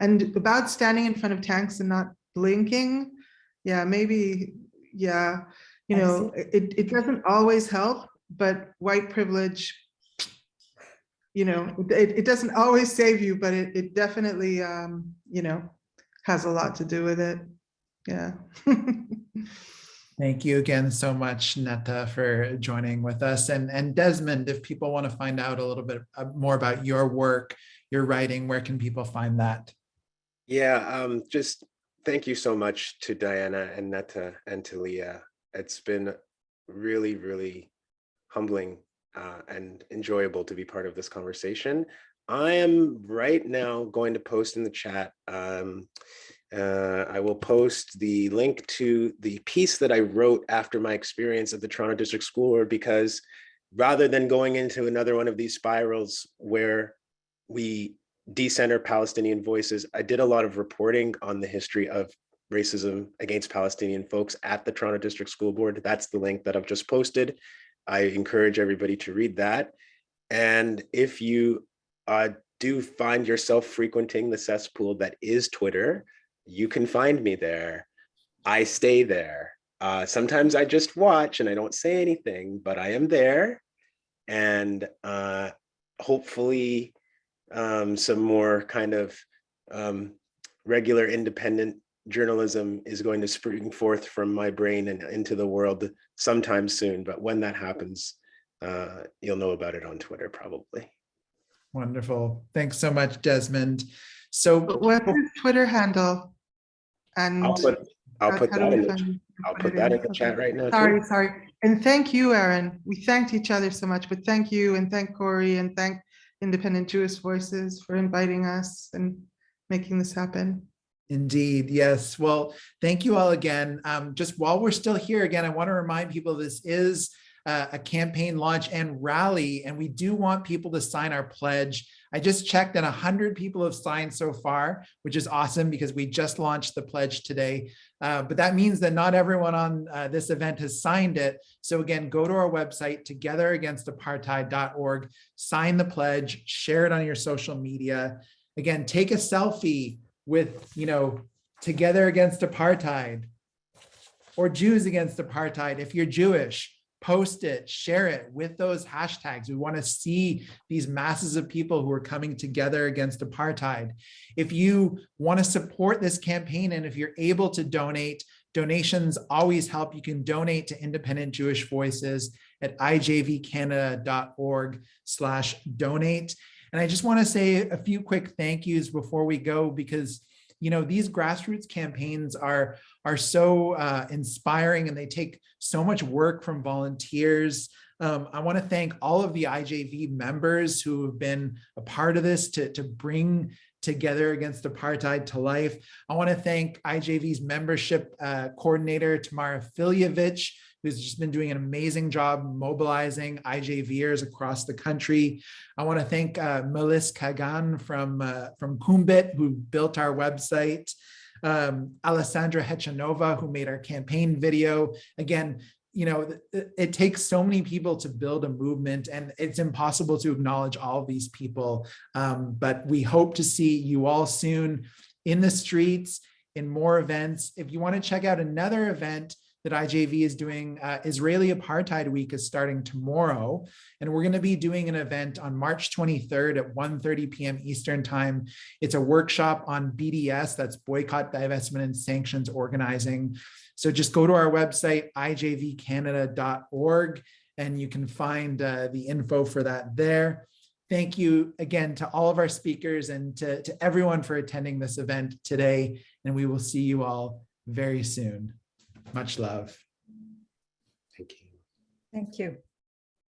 And about standing in front of tanks and not blinking, it doesn't always help, but white privilege, it doesn't always save you, but it definitely, has a lot to do with it. Yeah. Thank you again so much, Neta, for joining with us. And Desmond, if people want to find out a little bit more about your work, your writing, where can people find that? Yeah, just thank you so much to Diana and Neta and to Leah. It's been really, really humbling and enjoyable to be part of this conversation. I am right now going to post in the chat. I will post the link to the piece that I wrote after my experience at the Toronto District School Board, because rather than going into another one of these spirals where we decenter Palestinian voices, I did a lot of reporting on the history of racism against Palestinian folks at the Toronto District School Board. That's the link that I've just posted. I encourage everybody to read that. And if you do find yourself frequenting the cesspool that is Twitter, you can find me there. I stay there. Sometimes I just watch and I don't say anything, but I am there. And hopefully some more kind of regular independent journalism is going to spring forth from my brain and into the world sometime soon. But when that happens, you'll know about it on Twitter probably. Wonderful. Thanks so much, Desmond. So What's his Twitter handle? And I'll put that in the chat right now. Sorry. And thank you, Aaron. We thanked each other so much, but thank you, and thank Corey, and thank Independent Jewish Voices for inviting us and making this happen. Indeed, yes. Well, thank you all again. Just while we're still here, again, I want to remind people this is a campaign launch and rally, and we do want people to sign our pledge. I just checked and 100 people have signed so far, which is awesome because we just launched the pledge today. But that means that not everyone on this event has signed it. So again, go to our website, togetheragainstapartheid.org, sign the pledge, share it on your social media. Again, take a selfie with, Together Against Apartheid or Jews Against Apartheid. If you're Jewish, post it, share it with those hashtags. We want to see these masses of people who are coming together against apartheid. If you want to support this campaign and if you're able to donate, donations always help. You can donate to Independent Jewish Voices at ijvcanada.org/donate. And I just want to say a few quick thank yous before we go, because these grassroots campaigns are so inspiring, and they take so much work from volunteers. I want to thank all of the IJV members who have been a part of this to bring Together Against Apartheid to life. I want to thank IJV's membership coordinator, Tamara Filyevich, who's just been doing an amazing job mobilizing IJVers across the country. I want to thank Melis Kagan from Kumbit, who built our website, Alessandra Hechanova, who made our campaign video. Again, it takes so many people to build a movement, and it's impossible to acknowledge all of these people. But we hope to see you all soon in the streets, in more events. If you want to check out another event that IJV is doing, Israeli Apartheid Week is starting tomorrow. And we're going to be doing an event on March 23rd at 1:30 p.m. Eastern time. It's a workshop on BDS, that's Boycott, Divestment, and Sanctions Organizing. So just go to our website, ijvcanada.org, and you can find the info for that there. Thank you again to all of our speakers and to everyone for attending this event today. And we will see you all very soon. Much love. Thank you. Thank you.